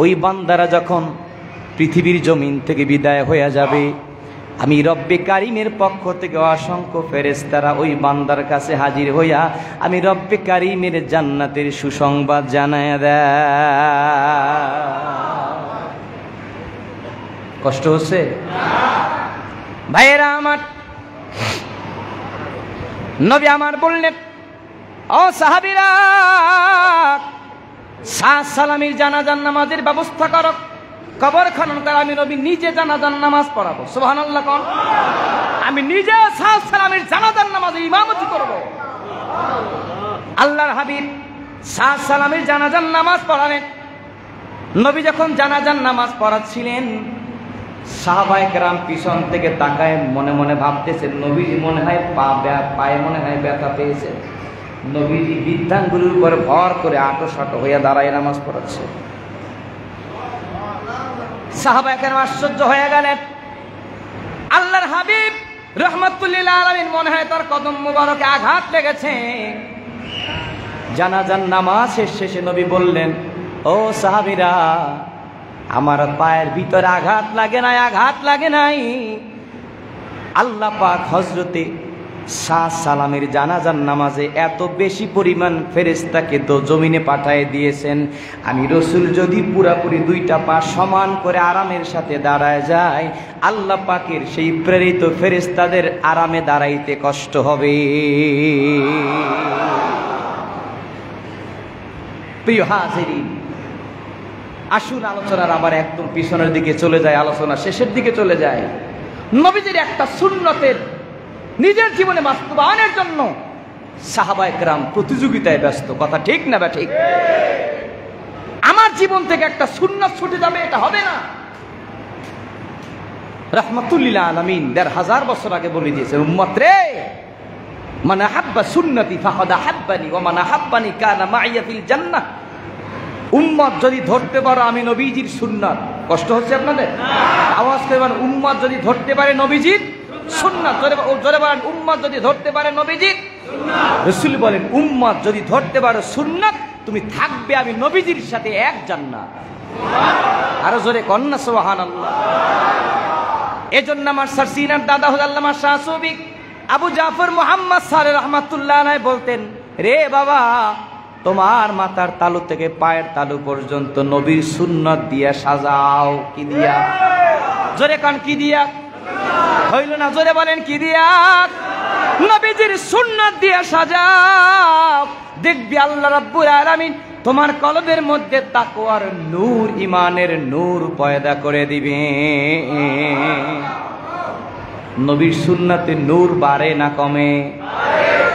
ওই বান্দারা যখন পৃথিবীর জমিন থেকে বিদায় হয়ে যাবে, আমি রব্বে কারিমের পক্ষ থেকে অসংখ্য ফেরেশতারা ওই বান্দার কাছে হাজির হইয়া আমি রব্বে কারিমের জান্নাতের সুসংবাদ জানায় দেয়। কষ্ট হচ্ছে ভাইয়েরা আমার? নবী আমার বললেন, ও সাহাবীরা, সাদ সালামীর জানাজার নামাজের ব্যবস্থা করো, কবর খনন করে আমি নবী নিজে জানাজার নামাজ পড়াবো। সুবহানাল্লাহ কোন? আমি নিজে সাদ সালামীর জানাজার নামাজে ইমামতি করব। আল্লাহর হাবিব সাদ সালামীর জানাজার নামাজ পড়ালেন। নবী যখন জানাজার নামাজ পড়াচ্ছিলেন, সাহাবায়ে কেরাম পিছন থেকে তাকায় মনে মনে ভাবতেছেন, নবীজি মনে হয় পায়ে মনে হয় ব্যথা পেয়েছে। নবীজি বৃদ্ধাঙ্গুলির উপর ভর করে আঁটো হইয়া দাঁড়ায় নামাজ পড়াচ্ছে। সাহাবায়ে কেরাম আশ্চর্য হয়ে গেলেন। আল্লাহর হাবিব রাহমাতুল লিল আলামিন মনে হয় তার কদম মোবারকে আঘাত লেগেছে। জানাজার নামাজ শেষে নবী বললেন, ও সাহাবীরা, আমার পায়ের ভিতরে আঘাত লাগে নাই। আল্লাহ পাক হযরতে সাদ সালামের জানাজার নামাজে এত বেশি পরিমাণ ফেরেশতাকে তো জমিনে পাঠিয়ে দিয়েছেন। আমি রাসূল যদি পুরাপুরি দুইটা পা সমান করে আরামের সাথে দাঁড়ায় যায়, আল্লাহ পাকের সেই প্রেরিত ফেরেশতাদের আরামে দাঁড়াইতে কষ্ট হবে। প্রিয় হাজিরিন, আসুন আলোচনার আবার একদম পিছনের দিকে চলে যায়, আলোচনা শেষের দিকে চলে যায়। নবীজির একটা সুন্নতের নিজের জীবনে বাস্তবায়নের জন্য সাহাবায়ে কেরাম প্রতিযোগিতায় ব্যস্ত। কথা ঠিক না বা ঠিক? আমার জীবন থেকে একটা সুন্নত ছুটে যাবে, এটা হবে না। রাহমাতুল লিল আলামিন ১৫০০ বছর আগে বলে দিয়েছে, উম্মত রে, মান আহাব্বা সুন্নতি ফাকাদ আহাব্বানি ওয়া মান আহাব্বানি কানা মাইয়া ফিল জান্নাহ। উম্মত যদি ধরতে পারো আমি নবীজির সুন্নাত। কষ্ট হচ্ছে আপনাদের? আওয়াজ করে বলেন, উম্মত যদি ধরতে পারে নবীজির সুন্নাত। জোরে বলেন, উম্মত যদি ধরতে পারে নবীজির সুন্নাত। রাসূল বলেন, উম্মত যদি ধরতে পারো সুন্নাত, তুমি থাকবে আমি নবীজির সাথে এক জান্নাত। আরো জোরে কন্না সুবহানাল্লাহ। এজন্য আমার স্যার সিনার দাদা হযরত আল্লামা শাহ সুফি আবু জাফর মুহাম্মদ সালেহ রাহমাতুল্লাহ আলাইহি বলতেন, রে বাবা, তোমার মাথার তালু থেকে পায়ের তালু পর্যন্ত নবীর সুন্নাত দিয়া সাজাও। কি দিয়া? জোরে কান, কি দিয়া? হইল না? জোরে বলেন, কি দিয়া? নবীজির সুন্নাত দিয়া সাজাও। দেখবি আল্লাহ রাব্বুল আলামিন তোমার কলবের মধ্যে তাকওয়ার নূর, ঈমানের নূর পয়দা করে দিবে। নবীর সুন্নাতে নূর বাড়ে না কমে?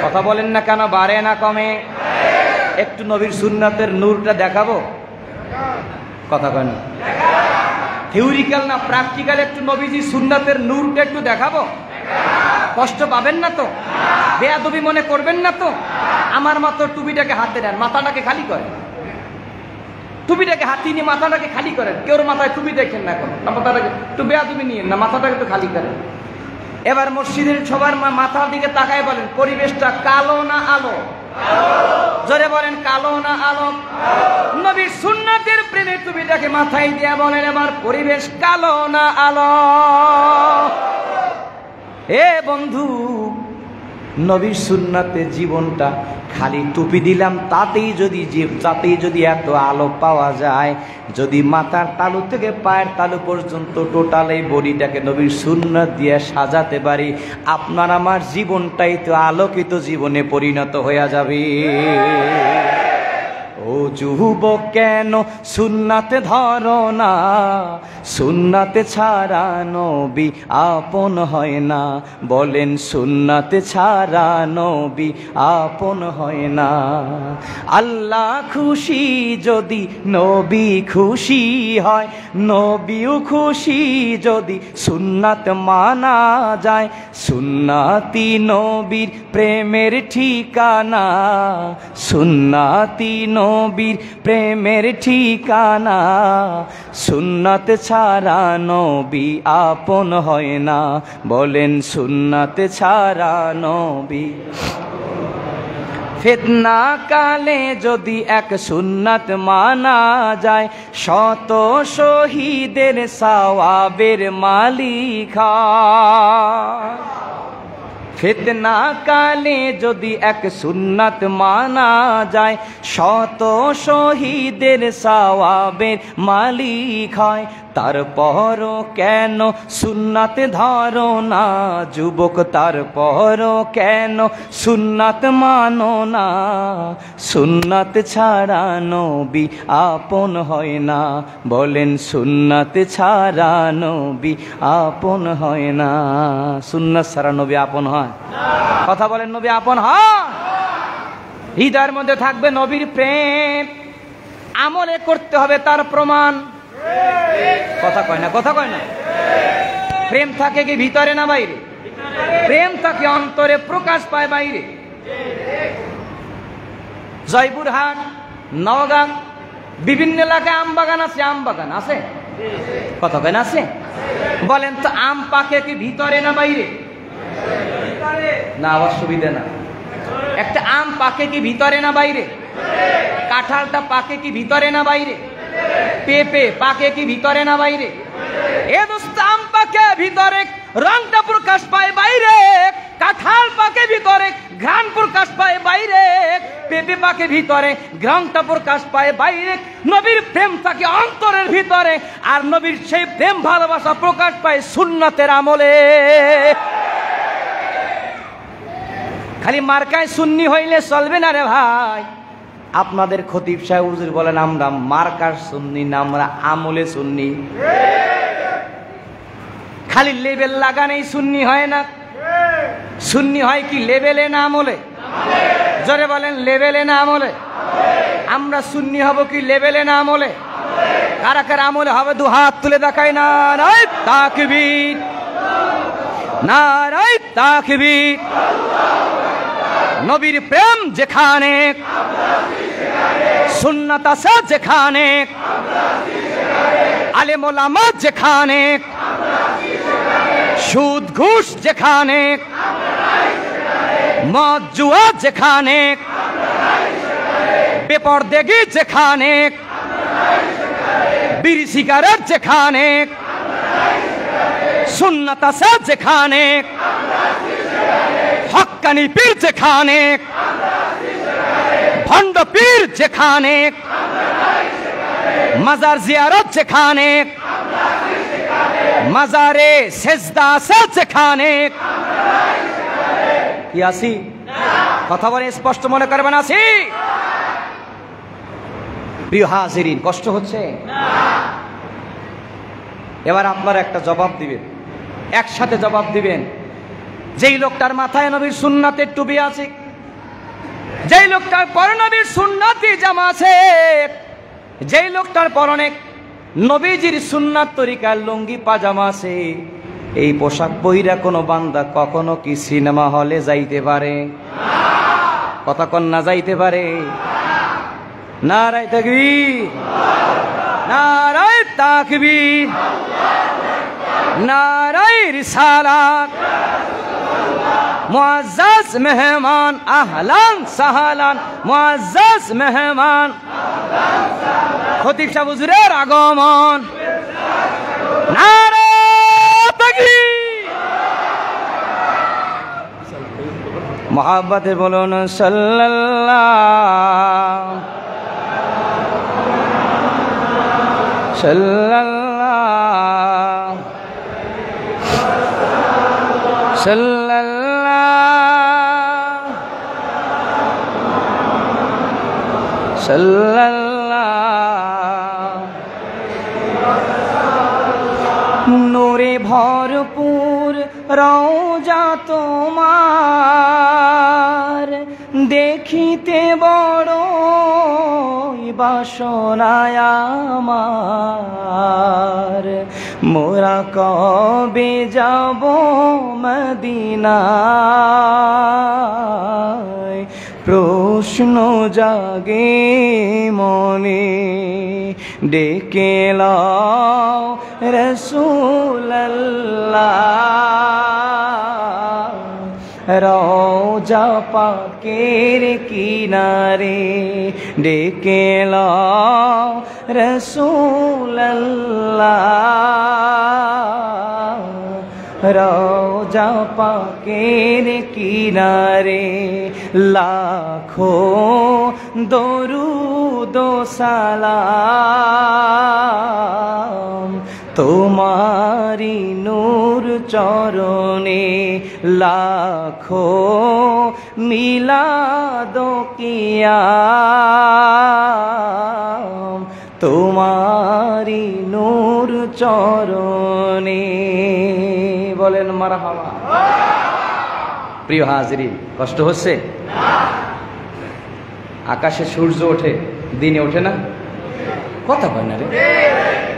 কথা বলেন না কেন, বাড়ে না কমে? একটু নবীর সুন্নাতের নূরটা দেখাবো? কথা কেন? থিওরিক্যাল না প্র্যাকটিক্যাল? একটু নবীজি সুন্নাতের নূরটা একটু দেখাবো? কষ্ট পাবেন না তো? বেয়াদবি মনে করবেন না তো? আমার মতো টুপিটাকে হাতে নেন, মাথাটাকে খালি করেন। টুপিটাকে হাতে নিয়ে মাথাটাকে খালি করেন। কেউ মাথায় টুপি দেখেন না, কোনো মাথাটাকে একটু বেয়াদবি নিয়েন না, মাথাটাকে একটু খালি করেন। এবার মসজিদের সবার মাথার দিকে তাকায় বলেন, পরিবেশটা কালো না আলো? জোরে বলেন, কালো না আলো? নবীর সুন্নাতের প্রেমের টুপিটাকে মাথায় দিয়ে বলেন, এবার পরিবেশ কালো না আলো? এ বন্ধু, নবীর সুন্নাতে জীবনটা খালি টুপি দিলাম তাতেই যদি এত আলো পাওয়া যায়, যদি মাথার তালু থেকে পায়ের তালু পর্যন্ত টোটাল এই বডিটাকে নবীর সুন্নাত দিয়ে সাজাতে পারি, আপনার আমার জীবনটাই তো আলোকিত জীবনে পরিণত হয়ে যাবে। ও যুবক কেন সুন্নাতে ধরো না, সুন্নাতে ছাড়া নবী আপন হয় না। বলেন, সুন্নাতে ছাড়া নবী আপন হয় না। আল্লাহ খুশি যদি নবী খুশি হয়, নবীও খুশি যদি সুন্নাত মানা যায়। সুন্নাতি নবীর প্রেমের ঠিকানা, সুন্নাতি নবীর প্রেমের ঠিকানা। সুন্নাত ছাড়া নবী আপন হয় না। বলেন, সুন্নাত ছাড়া নবী। ফিতনা কালে যদি এক সুন্নাত মানা যায়, শত শহীদের সওয়াবের মালিক হয়। ফিতনা কালে যদি এক সুন্নাত মানা যায়, শত শহীদের সওয়াবের মালিক হয়। তারপরও কেন সুন্নাত ধরো না যুবক, তারপরও কেন সুন্নাত মানো না। সুন্নাত ছাড়া নবী আপন হয় না। বলেন, সুন্নাত ছাড়া নবী আপন হয় না। সুন্নাত ছাড়া নবী আপন হয়? কথা বলেন, নবী আপন হয়? হৃদয়ের মধ্যে থাকবে নবীর প্রেম, আমলে করতে হবে তার প্রমাণ। কথা কয় না, কথা কয় না? প্রেম থাকে কি ভিতরে না বাইরে? প্রেম থাকে অন্তরে, প্রকাশ পায় বাইরে। জয়পুরহাট, নওগাঁ, বিভিন্ন এলাকায় আম বাগান আছে। আম বাগান আছে? কথা কয় না, আছে? বলেন তো, আম পাকে কি ভিতরে না বাইরে? না, আবার সুবিধা না। একটা আম পাকে কি ভিতরে না বাইরে? কাঁঠালটা পাকে কি ভিতরে না বাইরে? পেঁপে পাকে কি ভিতরে না বাইরে? এ দোস্ত, আম পাকে ভিতরে, রংটা প্রকাশ পায় বাইরে। কাঁঠাল পাকে ভিতরে, ঘ্রাণ প্রকাশ পায় বাইরে। পেঁপে পাকে ভিতরে, ঘ্রাণটা প্রকাশ পায় বাইরে। নবীর প্রেম থাকে অন্তরের ভিতরে, আর নবীর সেই প্রেম ভালোবাসা প্রকাশ পায় সুন্নাতের আমলে। খালি মার্কায় সুন্নি হইলে চলবে না রে ভাই। আপনাদের খতিব সাহেব হুজুর বলেন, আমরা মার্কার সুন্নি না, আমরা আমলে সুন্নি। খালি লেবেল লাগানেই সুন্নি হয় না। সুন্নি হয় কি লেবেলে না আমলে? জোরে বলেন, লেবেলে না আমলে? আমরা সুন্নি হব কি লেবেলে না আমলে? কারা কারা আমলে হবে দু হাত তুলে দেখায়। নারায়ে তাকবীর, নারায়ে তাকবীর। নবীর প্রেম যেখানে, সুন্নাত আছে যেখানে, আলেম ওলামা যেখানে, সুদ ঘুষ যেখানে, মদ জুয়া যেখানে, বেপরদেগি যেখানে, বিড়ি সিগারেট যেখানে, সুন্নাত আছে যেখানে, হক্কানি পীর যেখানে, ভণ্ড পীর যেখানে, মাজার জিয়ারত যেখানে, মাজারে সেজদা আছে যেখানে। কি আসি? কথা বলে স্পষ্ট মনে করবেন আছি? প্রিয় হাজিরিন, কষ্ট হচ্ছে? এবার আপনারা একটা জবাব দিবেন, একসাথে জবাব দিবেন। যেই লোকটার মাথায় নবীর সুন্নাতের টুপি আছে, যেই লোকটার পরনে নবীর সুন্নাতি জামা আছে, যেই লোকটার পরনে নবীজির সুন্নাত তরিকার লুঙ্গি পাজামা আছে, এই পোশাক পইরা কোনো বান্দা কখনো কি সিনেমা হলে যাইতে পারে? কতক্ষণ না যাইতে পারে? নারায়ে তাকবীর, নারায়ে তাকবীর, নারায়ে রিসালাত। মুআজ্জাজ মেহমান আহলান সাহলান, মুআজ্জাজ মেহমান খতিব সাহেব হুজুরের আগমন। নারায়ে তাকবীর, মুহাব্বতে বলুন সাল্লাল্লাহু সাল্লাল্লাহু সাল্লাল্লাহু সাল্লাল্লাহু। নূরে ভরপুর রওজা তোমার, দেখিতে বড় বাসনায় আমার। মোরা কবে যাব মদিনায়, প্রশ্ন জাগে মনে। ডেকে লও রাসূলুল্লাহ, রওজা পাকের কিনারে। ডেকে লও রাসূলুল্লাহ, রওজা পাকের কিনারে। লাখো দরুদ সালাম তোমারি নূর চরণে। লাখো মিলাদ কিয়াম তোমারি নূর চরণে। বলেন মারহাবা। প্রিয় হাজিরিন, কষ্ট হচ্ছে? আকাশে সূর্য ওঠে, দিনে ওঠে না? কথা কয় না রে?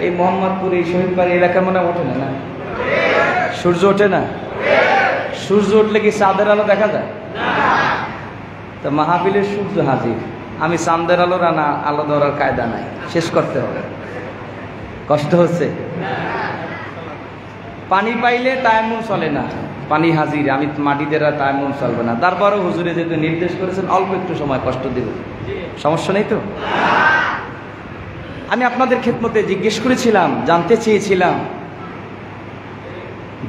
এই মোহাম্মদপুর, এই শহীদবাড়ি এলাকা মনে ওঠে না? না, সূর্য ওঠে না? সূর্য উঠলে কি চাঁদের আলো দেখা যায়? তো মাহফিলের সূর্য হাজির, আমি চাঁদের আলো রানা আলো ধরার কায়দা নাই, শেষ করতে হবে। কষ্ট হচ্ছে? পানি পাইলে তায়াম্মুম চলে না, পানি হাজির, আমি মাটিতে তায়াম্মুম চলবে না। তারপরও হুজুরে যেহেতু নির্দেশ করেছেন অল্প একটু সময় কষ্ট দেব, সমস্যা নেই তো? আমি আপনাদের খেদমতে জিজ্ঞেস করেছিলাম, জানতে চেয়েছিলাম,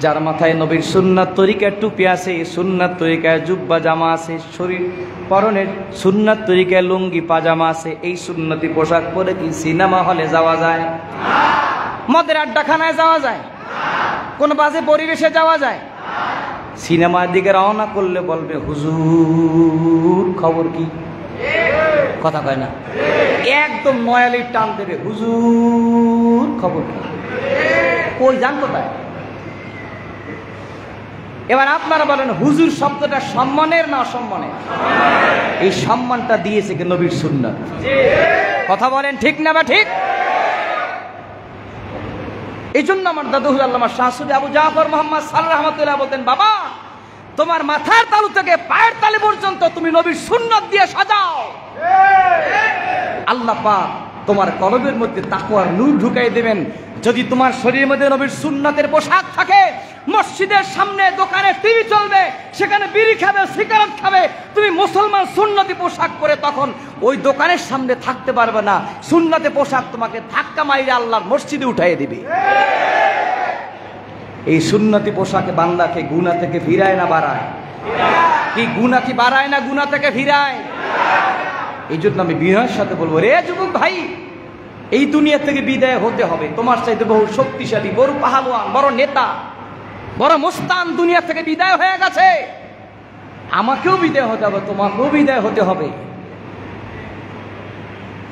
যার মাথায় নবীর সুন্নাত তরিকার টুপি আছে, সুন্নাত তরিকায় জুব্বা জামা আছে, শরীর পরনের সুন্নাত তরিকায় লুঙ্গি পাজামা আছে, এই সুন্নতি পোশাক পরে কি সিনেমা হলে যাওয়া যায়? মদের আড্ডাখানায় যাওয়া যায়? কোন বাজে পরিবেশে যাওয়া যায়? সিনেমার দিকে রওনা করলে বলবে হুজুর খবর কি? কথা কয় না? একদম নয়ালির টান দেবে, হুজুর খবর কি? কই যান কোথায়? এবার আপনারা বলেন, হুজুর শব্দটা সম্মানের না অসম্মানের? এই সম্মানটা দিয়েছে কি নবীর সুন্নাত। কথা বলেন ঠিক না বা ঠিক? এই জন্য আমার দাদু আল্লামা শাহ সুফি আবু জাফর মুহাম্মদ সাল্লাল্লাহু রাহমাতুল্লাহ বলতেন, বাবা তোমার মাথার তালু থেকে পায়ের তালু পর্যন্ত তুমি নবীর সুন্নাত দিয়ে সাজাও, আল্লাহ পাক তোমার কলবের মধ্যে তাকওয়ার নূর ঢুকাই দেবেন। যদি তোমার শরীরের মধ্যে নবীর সুন্নাতের পোশাক থাকে, মসজিদের সামনে দোকানে টিভি চলবে, সেখানে বিড়ি খাবে, সিগারেট খাবে, তুমি মুসলমান সুন্নতি পোশাক পরে তখন ওই দোকানের সামনে থাকতে পারবে না। সুন্নতি পোশাক তোমাকে ধাক্কা মাইরে আল্লাহর মসজিদে উঠাইয়ে দিবে। এই সুন্নতি পোশাকে বান্দাকে গুনাহ থেকে ফিরায় না বাড়ায়? কি গুনাহ কি বাড়ায় না গুনাহ থেকে ফিরায়? এই জন্য আমি বিনয়ের সাথে বলবো, রে যুবক ভাই, এই দুনিয়া থেকে বিদায় হতে হবে। তোমার চাইতে বহু শক্তিশালী, বড় পাহালওয়ান, বড় নেতা, বড় মুস্তান দুনিয়া থেকে বিদায় হয়ে গেছে। আমাকেও বিদায় হতে হবে, তোমাকেও বিদায় হতে হবে।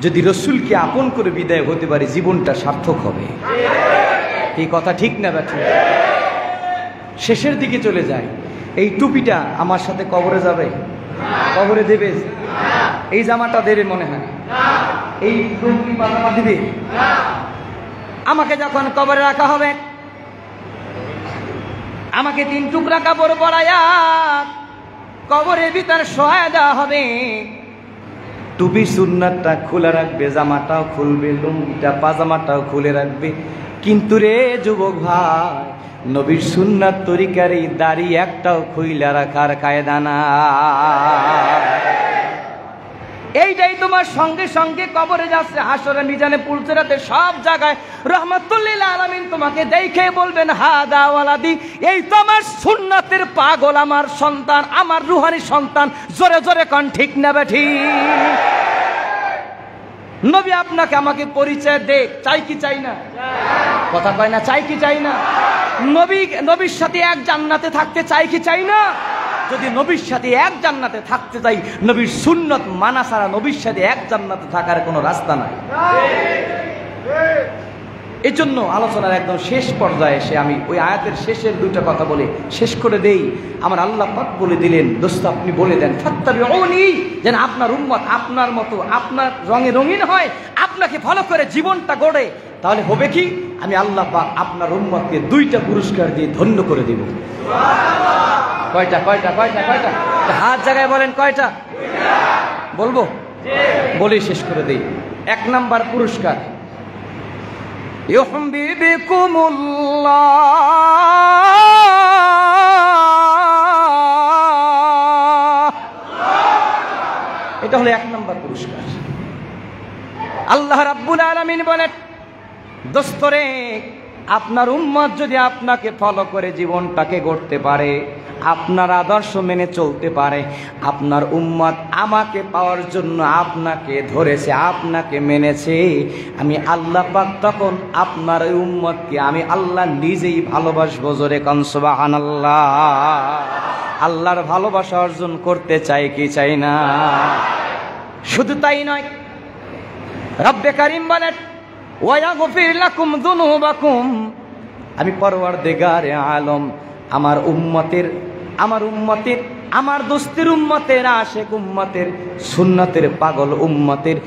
যদি রসুলকে আপন করে বিদায় হতে পারি জীবনটা সার্থক হবে। এই কথা ঠিক না ব্যাঠি? শেষের দিকে চলে যায়। এই টুপিটা আমার সাথে কবরে যাবে? কবরে দেবে? এই জামাটা দেবে মনে হয়? এই লুঙ্গি পাজামা দিবে? আমাকে যখন কবরে রাখা হবে, আমাকে 3 টুকরা কাপড় পরাইয়া কবরের ভিতর শোয়া দেওয়া হবে। টুপি সুন্নাতটা খোলা রাখবে, জামাটাও খুলবে, লুঙ্গিটা পাজামাটাও খুলে রাখবে। কিন্তু রে যুবক ভাই, নবীর সুন্নাত তরিকার এই দাড়ি একটাও খুইলা রাখার কায়দা না। এইটাই তোমার সঙ্গে সঙ্গে কবরে যাচ্ছে, হাসরে, মিজানে, পুলসিরাতে, সব জায়গায় রহমাতুল্লিল আলামিন তোমাকে দেখে বলবেন হাদা ওয়ালাদি, এই তো আমার সুন্নাতের পাগল, আমার সন্তান, আমার রুহানি সন্তান। জোরে জোরে কোন ঠিক না বেঠি? নবী আপনাকে আমাকে পরিচয় দেখ, চাই কি চাই না? কথা কয় না, চাই কি চাই না? নবীর সাথে এক জান্নাতে থাকতে চাই কি চাই না? যদি নবীর সাথে এক জান্নাতে থাকতে চাই, নবীর সুন্নত মানা ছাড়া নবীর সাথে এক জান্নাতে থাকার কোনো রাস্তা নাই। এই জন্য আলোচনার একদম শেষ পর্যায়ে এসে আমি ওই আয়াতের শেষের 2টা কথা বলে শেষ করে দেই। আমার আল্লাহ পাক বলে দিলেন, দোস্ত আপনি বলে দেন, ফাত্তাবিউনি, যেন আপনার উম্মত আপনার মতো আপনার রঙে রঙিন হয়, আপনাকে ফলো করে জীবনটা গড়ে। তাহলে হবে কি? আমি আল্লাহ পাক আপনার উম্মতকে 2টা পুরস্কার দিয়ে ধন্য করে দিব। কয়টা? কয়টা? কয়টা? কয়টা? হাত জায়গায় বলেন কয়টা? বলবো? বলেই শেষ করে দেই। 1 নাম্বার পুরস্কার, এটা হলো 1 নাম্বার পুরস্কার। আল্লাহ রাব্বুল আলামিন বলেন, দোস্তরে আপনার উম্মত যদি আপনাকে ফলো করে জীবনটাকে গড়তে পারে, আপনার আদর্শ মেনে চলতে পারে, আপনার উম্মত আমাকে পাওয়ার জন্য আপনাকে ধরেছে, আপনাকে মেনেছে, আমি আল্লাহ পাক তখন আপনার ওই উম্মতকে আমি আল্লাহ নিজেই ভালোবাসবো। জোরে কোন সুবহানাল্লাহ। আল্লাহর ভালোবাসা অর্জন করতে চাই কি চাই না? শুধু তাই নয়, রব্বে কারীম বলেন, ওয়ায়াগফির লাকুম যুনুবাকুম, আমি পরওয়ারদিগারে আলম আমার উম্মতের আমার দোস্তের উম্মতের, আশেক উম্মতের, সুন্নতের পাগল উম্মতের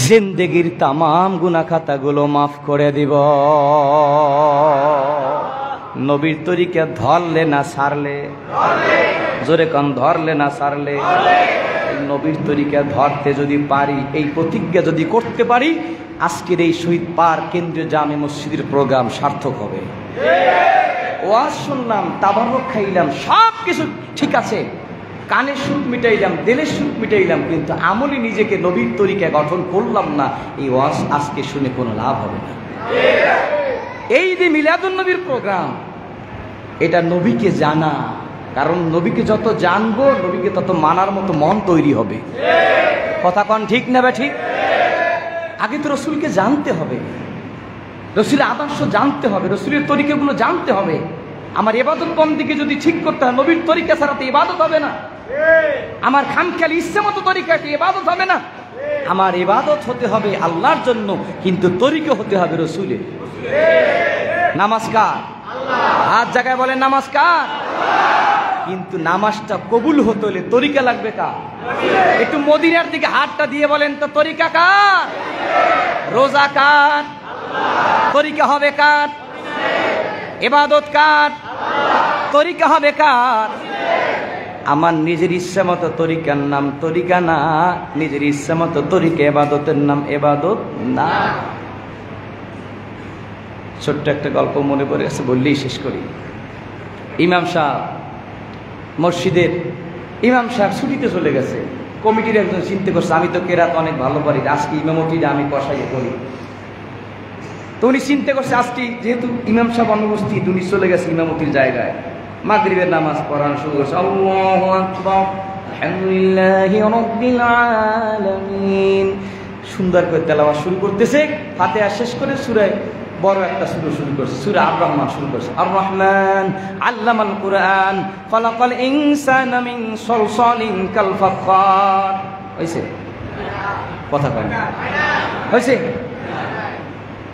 জিন্দেগির তামাম গুনাহ খাতাগুলো মাফ করে দিব। নবীর তরিকা ধরলে না ছাড়লে? জোরে কোন, ধরলে না ছাড়লে? নবীর তরিকা ধরতে যদি পারি, এই প্রতিজ্ঞা যদি করতে পারি, আজকের এই শহীদ পার্ক কেন্দ্রীয় জামে মসজিদের প্রোগ্রাম সার্থক হবে। ওয়াজ শুনলাম, তাবারক খাইলাম, সব কিছু ঠিক আছে, কানের সুখ মিটাইলাম, দিলের সুখ মিটাইলাম, কিন্তু আমলি নিজেকে নবীর তরিকা গঠন করলাম না, এই ওয়াজ আজকে শুনে কোনো লাভ হবে না। এই যে মিলাদুন নবীর প্রোগ্রাম, এটা নবীকে জানা, কারণ নবীকে যত জানবো নবীকে তত মানার মতো মন তৈরি হবে। কথা কন ঠিক না বা ঠিক? আগে তো রসুলকে জানতে হবে, রসুলের আদর্শ জানতে হবে, রসুলের তরিকাগুলো জানতে হবে। আমার ইবাদত বন্দেগী যদি ঠিক করতে হয়, নবীর তরিকা ছাড়া তো ইবাদত হবে না। আমার খামখেয়ালি ইচ্ছে মতো তরিকাটি ইবাদত হবে না। আমার ইবাদত হতে হবে আল্লাহর জন্য, কিন্তু তরিকা হতে হবে রসুলের। নামাজ কার? হাত জায়গায় বলেন নামাজ কার? কিন্তু নামাজটা কবুল হতে হলে তরিকা লাগবে কার? একটু মদিনার দিকে হাতটা দিয়ে বলেন তো, তরিকা কার? রোজা কার? তরিকা হবে কার? ইবাদত কার? তরিকা হবে কার? আমার নিজের ইচ্ছা মতো তরিকার নাম তরিকা না, নিজের ইচ্ছা মতো তরিকা ইবাদতের নাম ইবাদত না। ছোট্ট একটা গল্প মনে পড়ে গেছে, বললেই শেষ করি। ইমাম সাহেব, মসজিদের ইমাম সাহেব ছুটিতে চলে গেছে। কমিটির একজন চিন্তা করছে, আমি তো কেরাত অনেক ভালো পারি, আজকে ইমামতিটা আমি কষাইয়ে করি। তো উনি চিন্তা করছে, আজকে যেহেতু ইমাম সাহেব অনুপস্থিত, উনি চলে গেছে ইমামতির জায়গায়, মাগরিবের নামাজ পড়ানো শুরু করছে। আল্লাহু আকবার, আলহামদুলিল্লাহি রাব্বিল আলামিন, সুন্দর করে তেলাওয়াত শুরু করতেছে। ফাতিহা শেষ করে সূরা বড় একটা সূরা শুরু করছে, সূরা আর রহমান শুরু করছে। আর রহমান আল্লামাল কুরআন খালাকাল ইনসানা মিন সালসালিন কাল ফাখখার। হইছে? কথা কয় না। হইছে?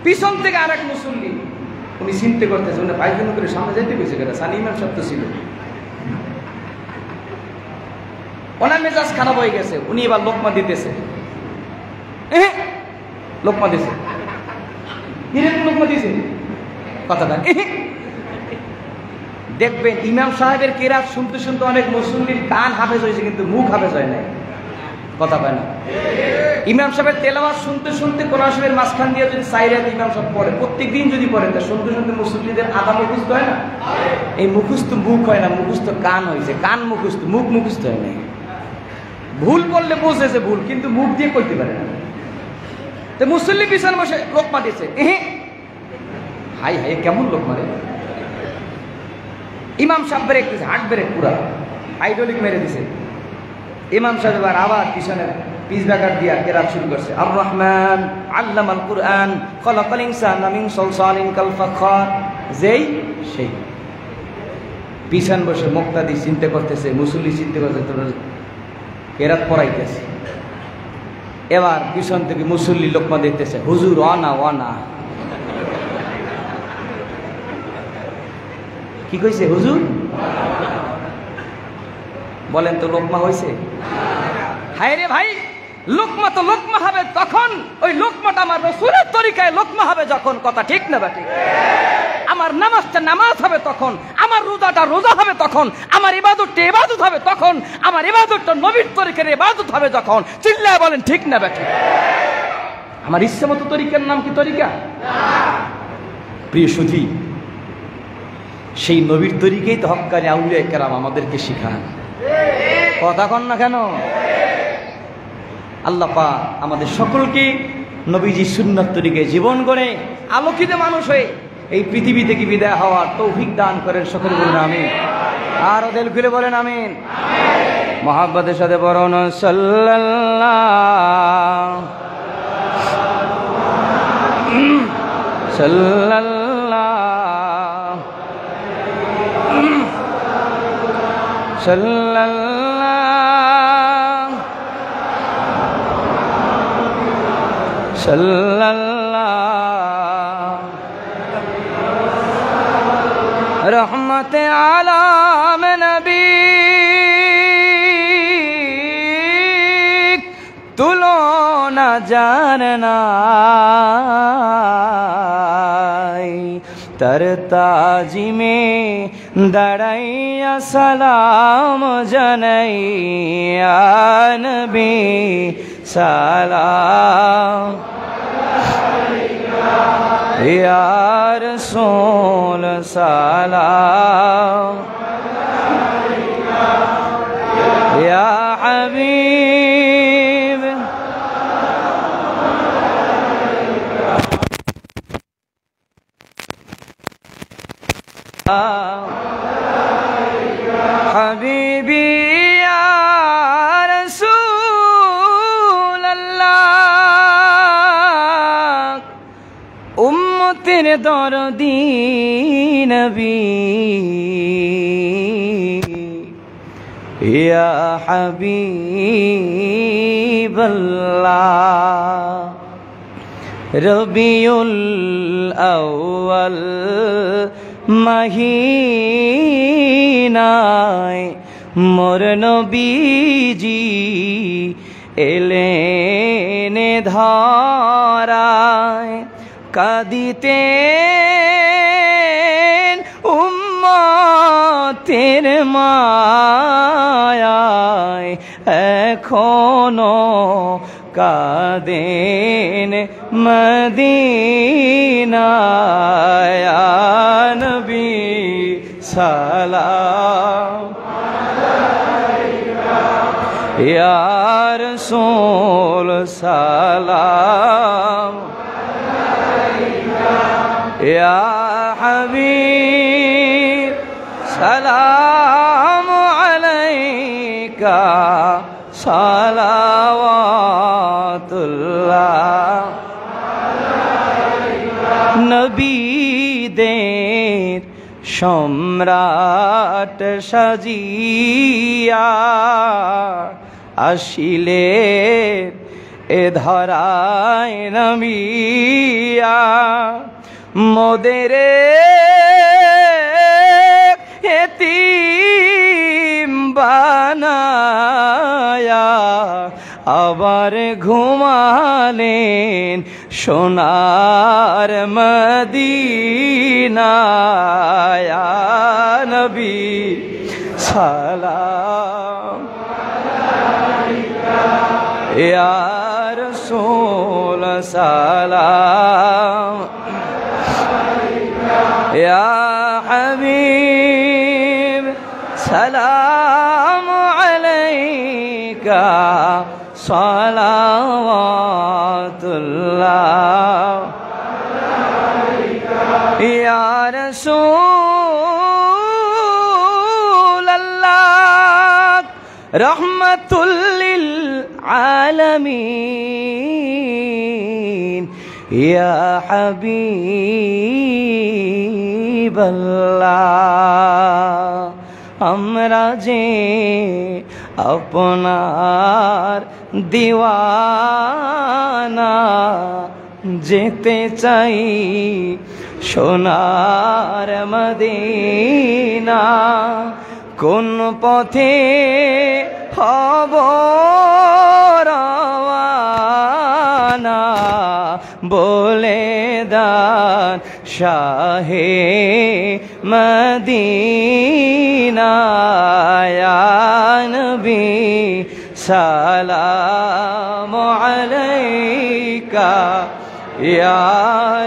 পিছন থেকে আরেক মুসল্লি উনি চিন্তা করতেছে, উনি পায়খানা করে সামনে যেতে গেছে কেন, সানি ইমাম সাহেব তো ছিল। ওনার মেজাজ খারাপ হয়ে গেছে, উনি এবার লোকমা দিতেছে, লোকমা দিছে, লোকমা দিছে, কথাটা দেখবেন ইমাম সাহেবের কেরাত শুনতে শুনতে অনেক মুসল্লির কান হাফেজ হয়েছে কিন্তু মুখ হাফেজ হয় নাই, কথা পায় না। ইমাম সাহেবের তেলাওয়াত শুনতে শুনতে কোরআন শরীফের মাঝখান দিয়ে যদি সাইরাত ইমাম সাহেব পড়ে, প্রত্যেকদিন যদি পড়েন, তা শুনতে শুনতে মুসল্লিদের আদা মুখস্থ হয় না? এই মুখস্থ মুখ হয় না, মুখস্থ কান হয়েছে, কান মুখস্থ, মুখ মুখস্থ হয় নাই। ভুল বললে বুঝেছে ভুল, কিন্তু মুখ দিয়ে কইতে পারে না। তো মুসল্লি পিছনে বসে লোকমা দিয়েছে, হাই হাই কেমন লোক মারে। ইমাম সাহেব ব্রেক দিয়েছে, হার্ট ব্রেক পুরা হাইড্রোলিক মেরে দিছে। ইমাম সাহেব আবার পিছনে পিস ব্যাকার দিয়া কেরাত শুরু করছে। আর রহমান আল্লামাল কুরআন খালাকাল ইনসানা মিন সালসালিন কাল ফাখখার। যেই সেই পিছন বসে মুক্তাদি চিন্তা করতেছে, মুসল্লি চিন্তা করতেছে, কেরাত পড়াইতেছে। এবার পিছন থেকে মুসল্লি লোকমা দেখতেছে, হুজুর ওয়ানা ওয়ানা। কি কইছে হুজুর? বলেন তো লোকমা হয়েছে? হায় রে ভাই, লোকমা তো লোকমা হবে তখন, ওই লোকমাটা আমার রাসূলের তরিকায় লোকমা হবে যখন, কথা ঠিক না ঠিক? আমার নামাজটা নামাজ হবে তখন, আমার রোজাটা রোজা হবে তখন, আমার ইবাদতটা ইবাদত হবে তখন, আমার ইবাদতটা নবীর তরিকার ইবাদত হবে যখন। চিল্লায় বলেন ঠিক না ঠিক? আমার ইচ্ছে মতো তরিকার নাম কি তরিকা? প্রিয় সুধী, সেই নবীর তরিকাই তো হক্কানি আউলিয়া কেরাম আমাদেরকে শিখান, কথা কন না কেন? আল্লাহ পাক আমাদের সকলকে নবীজি সুন্নাত তরিকায় জীবন করে আলোকিত মানুষ হয়ে এই পৃথিবী থেকে বিদায় হওয়ার তৌফিক দান করেন, সকলে বলুন আমিন। আর দিল খুলে বলেন আমিন। মহাব্বতের সাথে বলুন সাল্লাল্লাহু সাল্লাল্লাহু সাল্লাল্লাহু সাল্লাল্লাহু রহমতে আলাম নবী তুলনা জানা তার তাজিমে দাঁড়াইয়া সালাম জানাই নবী সালাম ইয়া রাসূল সালাম ইয়া হাবিব হাবিবি ইয়া রাসূলুল্লাহ উম্মতের দরদি নবী ইয়া হাবিবাল্লাহ রবিউল আউয়াল মহিনায় মোর নবীজি এলেন ধরায় কাঁদিতেন উম্মতের মায়ায় এখনো কাঁদেন মদিনায় নবী সালাম ইয়া রাসূল সালাম ইয়া হাবিব সালাম আলাইকা সালাওয়াতুল্লাহ নবীদের সম্রাট সাজিয়া আসিলে এ ধরায় নামিয়া মোদেরে এতিম বানায়া আবার ঘুমালেন সোনার মদিনায়। ইয়া নবী সালাম আলাইকা, ইয়া রাসূল সালাম আলাইকা, ইয়া হাবিব সালাম আলাইকা সালাওয়াতুল্লাহ আলাইকা ইয়া রাসূলুল্লাহ রাহমাতুল লিল আলামিন ইয়া হাবিবাল্লাহ। আমরা যে আপনার দিওয়ানা যেতে চাই সোনার মদিনা, কোন পথে হব রওয়ানা বলে দান শাহে মদিনা। ইয়া নবী সালাম আলাইকা, ইয়া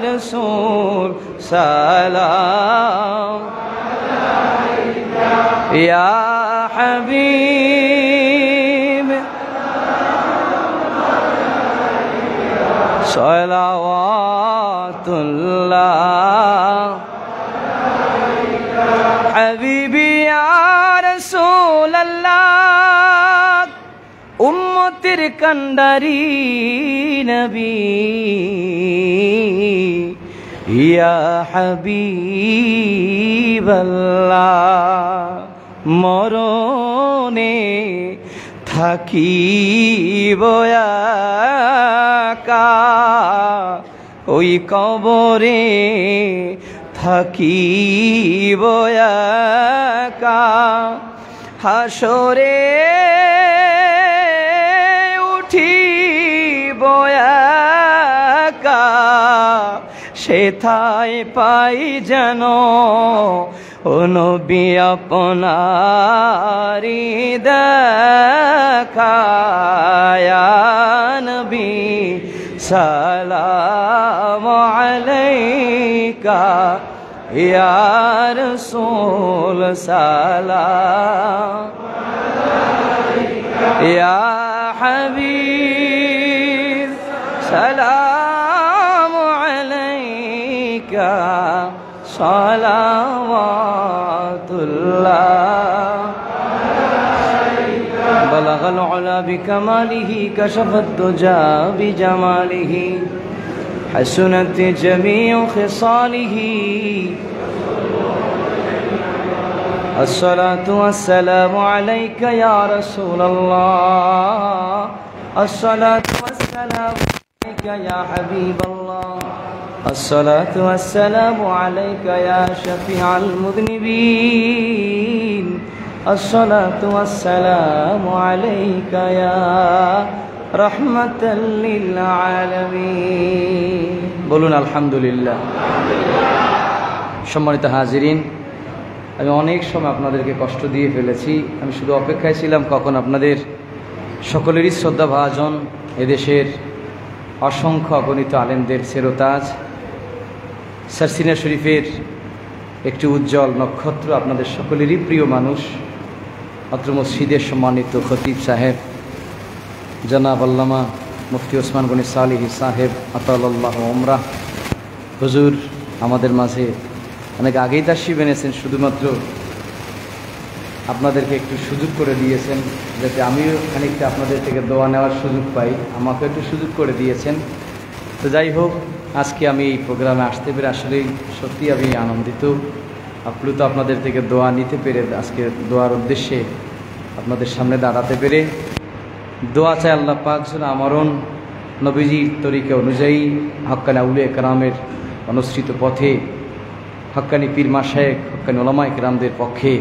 রাসূল সালাম আলাইকা, ইয়া হাবিব সালাওয়াতুল্লাহ হাবিবি ইয়া রাসূলুল্লাহ উম্মতের কান্ডারি নবী ইয়া হাবিবাল্লাহ। মরণে থাকিব একা ওই কবরে থাকিব একা, হাসরে উঠিব একা, সেথায় পাই যেন ও নবী আপনারি দেখা। ইয়া নবী সালাম আলাইকা, ইয়া রাসূল সালাম আলাইকা, ইয়া হাবিব সালাম আলাইকা সালাওয়াতুল্লাহ আলাইকা। বালাগাল উলা বিকামালিহি কাশাফাত দুজা বিজামালিহি হাসুনাত জামিউ খিসালিহি। الصلاة والسلام عليك يا رسول الله، الصلاة والسلام عليك يا حبيب الله، الصلاة والسلام عليك يا شفيع المذنبين، الصلاة والسلام عليك يا رحمة للعالمين। বলুন আলহামদুলিল্লাহ। সম্মানিত হাজিরিন, আমি অনেক সময় আপনাদেরকে কষ্ট দিয়ে ফেলেছি। আমি শুধু অপেক্ষায় ছিলাম কখন আপনাদের সকলেরই শ্রদ্ধাভাজন এদেশের অসংখ্য অগণিত আলেমদের সেরতাজ সারসিনা শরীফের একটি উজ্জ্বল নক্ষত্র, আপনাদের সকলেরই প্রিয় মানুষ, অত্র মসজিদের সম্মানিত খতিব সাহেব জনাব আল্লামা মুফতি ওসমান গনি সালিহি সাহেব আতাল্লাহ ওমরাহ হুজুর আমাদের মাঝে অনেক আগেই তাশরিফ এনেছেন, শুধুমাত্র আপনাদেরকে একটু সুযোগ করে দিয়েছেন যাতে আমিও খানিকটা আপনাদের থেকে দোয়া নেওয়ার সুযোগ পাই, আমাকে একটু সুযোগ করে দিয়েছেন। তো যাই হোক, আজকে আমি এই প্রোগ্রামে আসতে পেরে আসলে সত্যি আমি আনন্দিত, আপ্লুত আপনাদের থেকে দোয়া নিতে পেরে, আজকে দোয়ার উদ্দেশ্যে আপনাদের সামনে দাঁড়াতে পেরে। দোয়া চাই আল্লাহ পাক যেন আমারও নবীজির তরিকা অনুযায়ী হক্কানি আউলিয়া কেরামের অনুসৃত পথে, হক্কানি পীর মাশায়েখ, হক্কানি উলামায়ে কেরামদের পক্ষে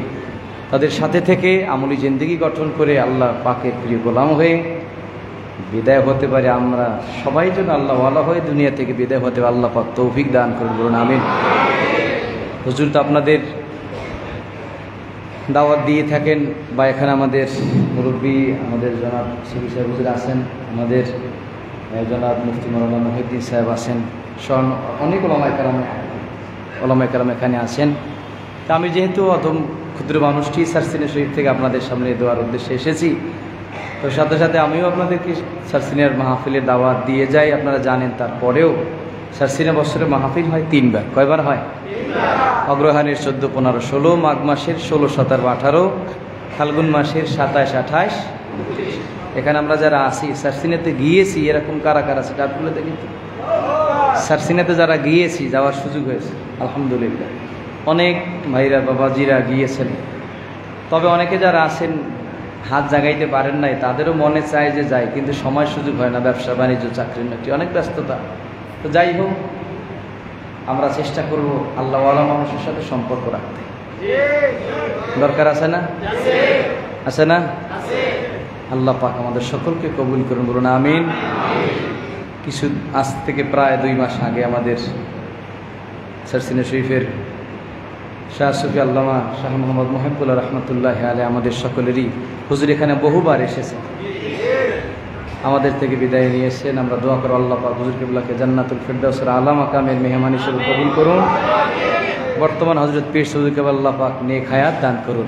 তাদের সাথে থেকে আমলি জিন্দেগি গঠন করে আল্লাহ পাকের প্রিয় গোলাম হয়ে বিদায় হতে পারে। আমরা সবাই যেন আল্লাহ ওয়ালা হয়ে দুনিয়া থেকে বিদায় হতে পারে, আল্লাহ পাক তৌফিক দান করুন, বলুন আমিন। হুজুর তো আপনাদের দাওয়াত দিয়ে থাকেন, বা এখানে আমাদের মুরব্বী আমাদের জনাব সিবি সাহেব হুজুর আছেন, আমাদের জনাব মুফতি মাওলানা মহিউদ্দিন সাহেব আছেন, অনেক ওলামায়ে কেরাম এখানে আছেন। তা আমি যেহেতু অদম ক্ষুদ্র মানুষটি সারসিনা শরীফ থেকে আপনাদের সামনে দোয়ার উদ্দেশ্যে এসেছি, তো সাথে সাথে আমিও আপনাদেরকে সারসিনার মাহফিলের দাওয়াত দিয়ে যাই। আপনারা জানেন তারপরেও সারসিনা বছরে মাহফিল হয় 3 বার। কয়বার হয়? অগ্রহায়ণের 14, 15, 16, মাঘ মাসের 16, 17, 18, ফাল্গুন মাসের 27, 28, 29। এখানে আমরা যারা আসি সারসিনাতে গিয়েছি, এরকম কারা কারা আছে ডাকগুলো দেখি। সারসিনাতে যারা গিয়েছি, যাওয়ার সুযোগ হয়েছে আলহামদুলিল্লাহ, অনেক ভাইরা বাবাজিরা গিয়েছেন। তবে অনেকে যারা আছেন হাত জাগাইতে পারেন নাই, তাদেরও মনে চায় যে যাই, কিন্তু সময় সুযোগ হয় না, ব্যবসা বাণিজ্য চাকরির নটি অনেক ব্যস্ততা। তো যাই হোক, আমরা চেষ্টা করব আল্লাহওয়ালা মানুষের সাথে সম্পর্ক রাখতে। দরকার আছে না? আছে না? আল্লাহ পাক আমাদের সকলকে কবুল করুন, বলুন আমিন। কিছু আজ থেকে প্রায় 2 মাস আগে আমাদের সারসিনা শরীফের শাহ সুফি আল্লামা শাহ মোহাম্মদ মুহিবুল্লাহ রহমতুল্লাহ আলাইহি আমাদের সকলেরই হুজুর এখানে বহুবার এসেছেন, আমাদের থেকে বিদায় নিয়েছেন। আমরা দোয়া করব আল্লাহ পাক হুজুর কিবলাকে জান্নাতুল ফিরদাউসের আলা মাকামের মেহমানি হিসেবে কবুল করুন। বর্তমান হযরত পীর সৌদি কেবল আল্লাহ পাক নেক হায়াত দান করুন।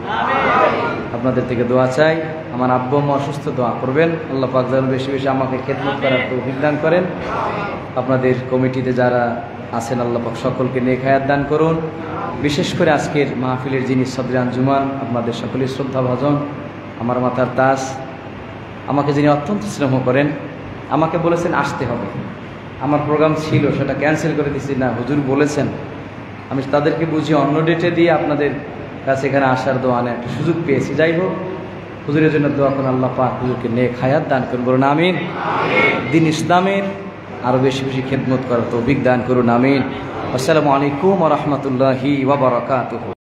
আপনাদের থেকে দোয়া চাই, আমার আব্বু আম্মা অসুস্থ, দোয়া করবেন আল্লাহ পাক যেন বেশি বেশি আমাকে খেদমত করার তৌফিক দান করেন। আপনাদের কমিটিতে যারা আছেন আল্লাহ পাক সকলকে নেক হায়াত দান করুন। বিশেষ করে আজকের মাহফিলের যিনি সদরে আঞ্জুমান, আপনাদের সকলের শ্রদ্ধাভাজন, আমার মাথার তাজ, আমাকে যিনি অত্যন্ত স্নেহ করেন, আমাকে বলেছেন আসতে হবে। আমার প্রোগ্রাম ছিল, সেটা ক্যান্সেল করে দিয়েছি, না হুজুর বলেছেন। আমি তাদেরকে বুঝিয়ে অন্য ডেটে দিয়ে আপনাদের কাছে এখানে আসার দোয়া আনে একটা সুযোগ পেয়েছি। যাই হোক, হুজুরের জন্য দোয়া করুন আল্লাহ পাক হুজুরকে নেক হায়াত দান করুন, বলুন আমিন। দিন ইসলামের আরও বেশি বেশি খেদমত করার তৌফিক দান করুন, আমিন। আসসালামু আলাইকুম ওয়া রাহমাতুল্লাহি ওয়া বারাকাতুহু।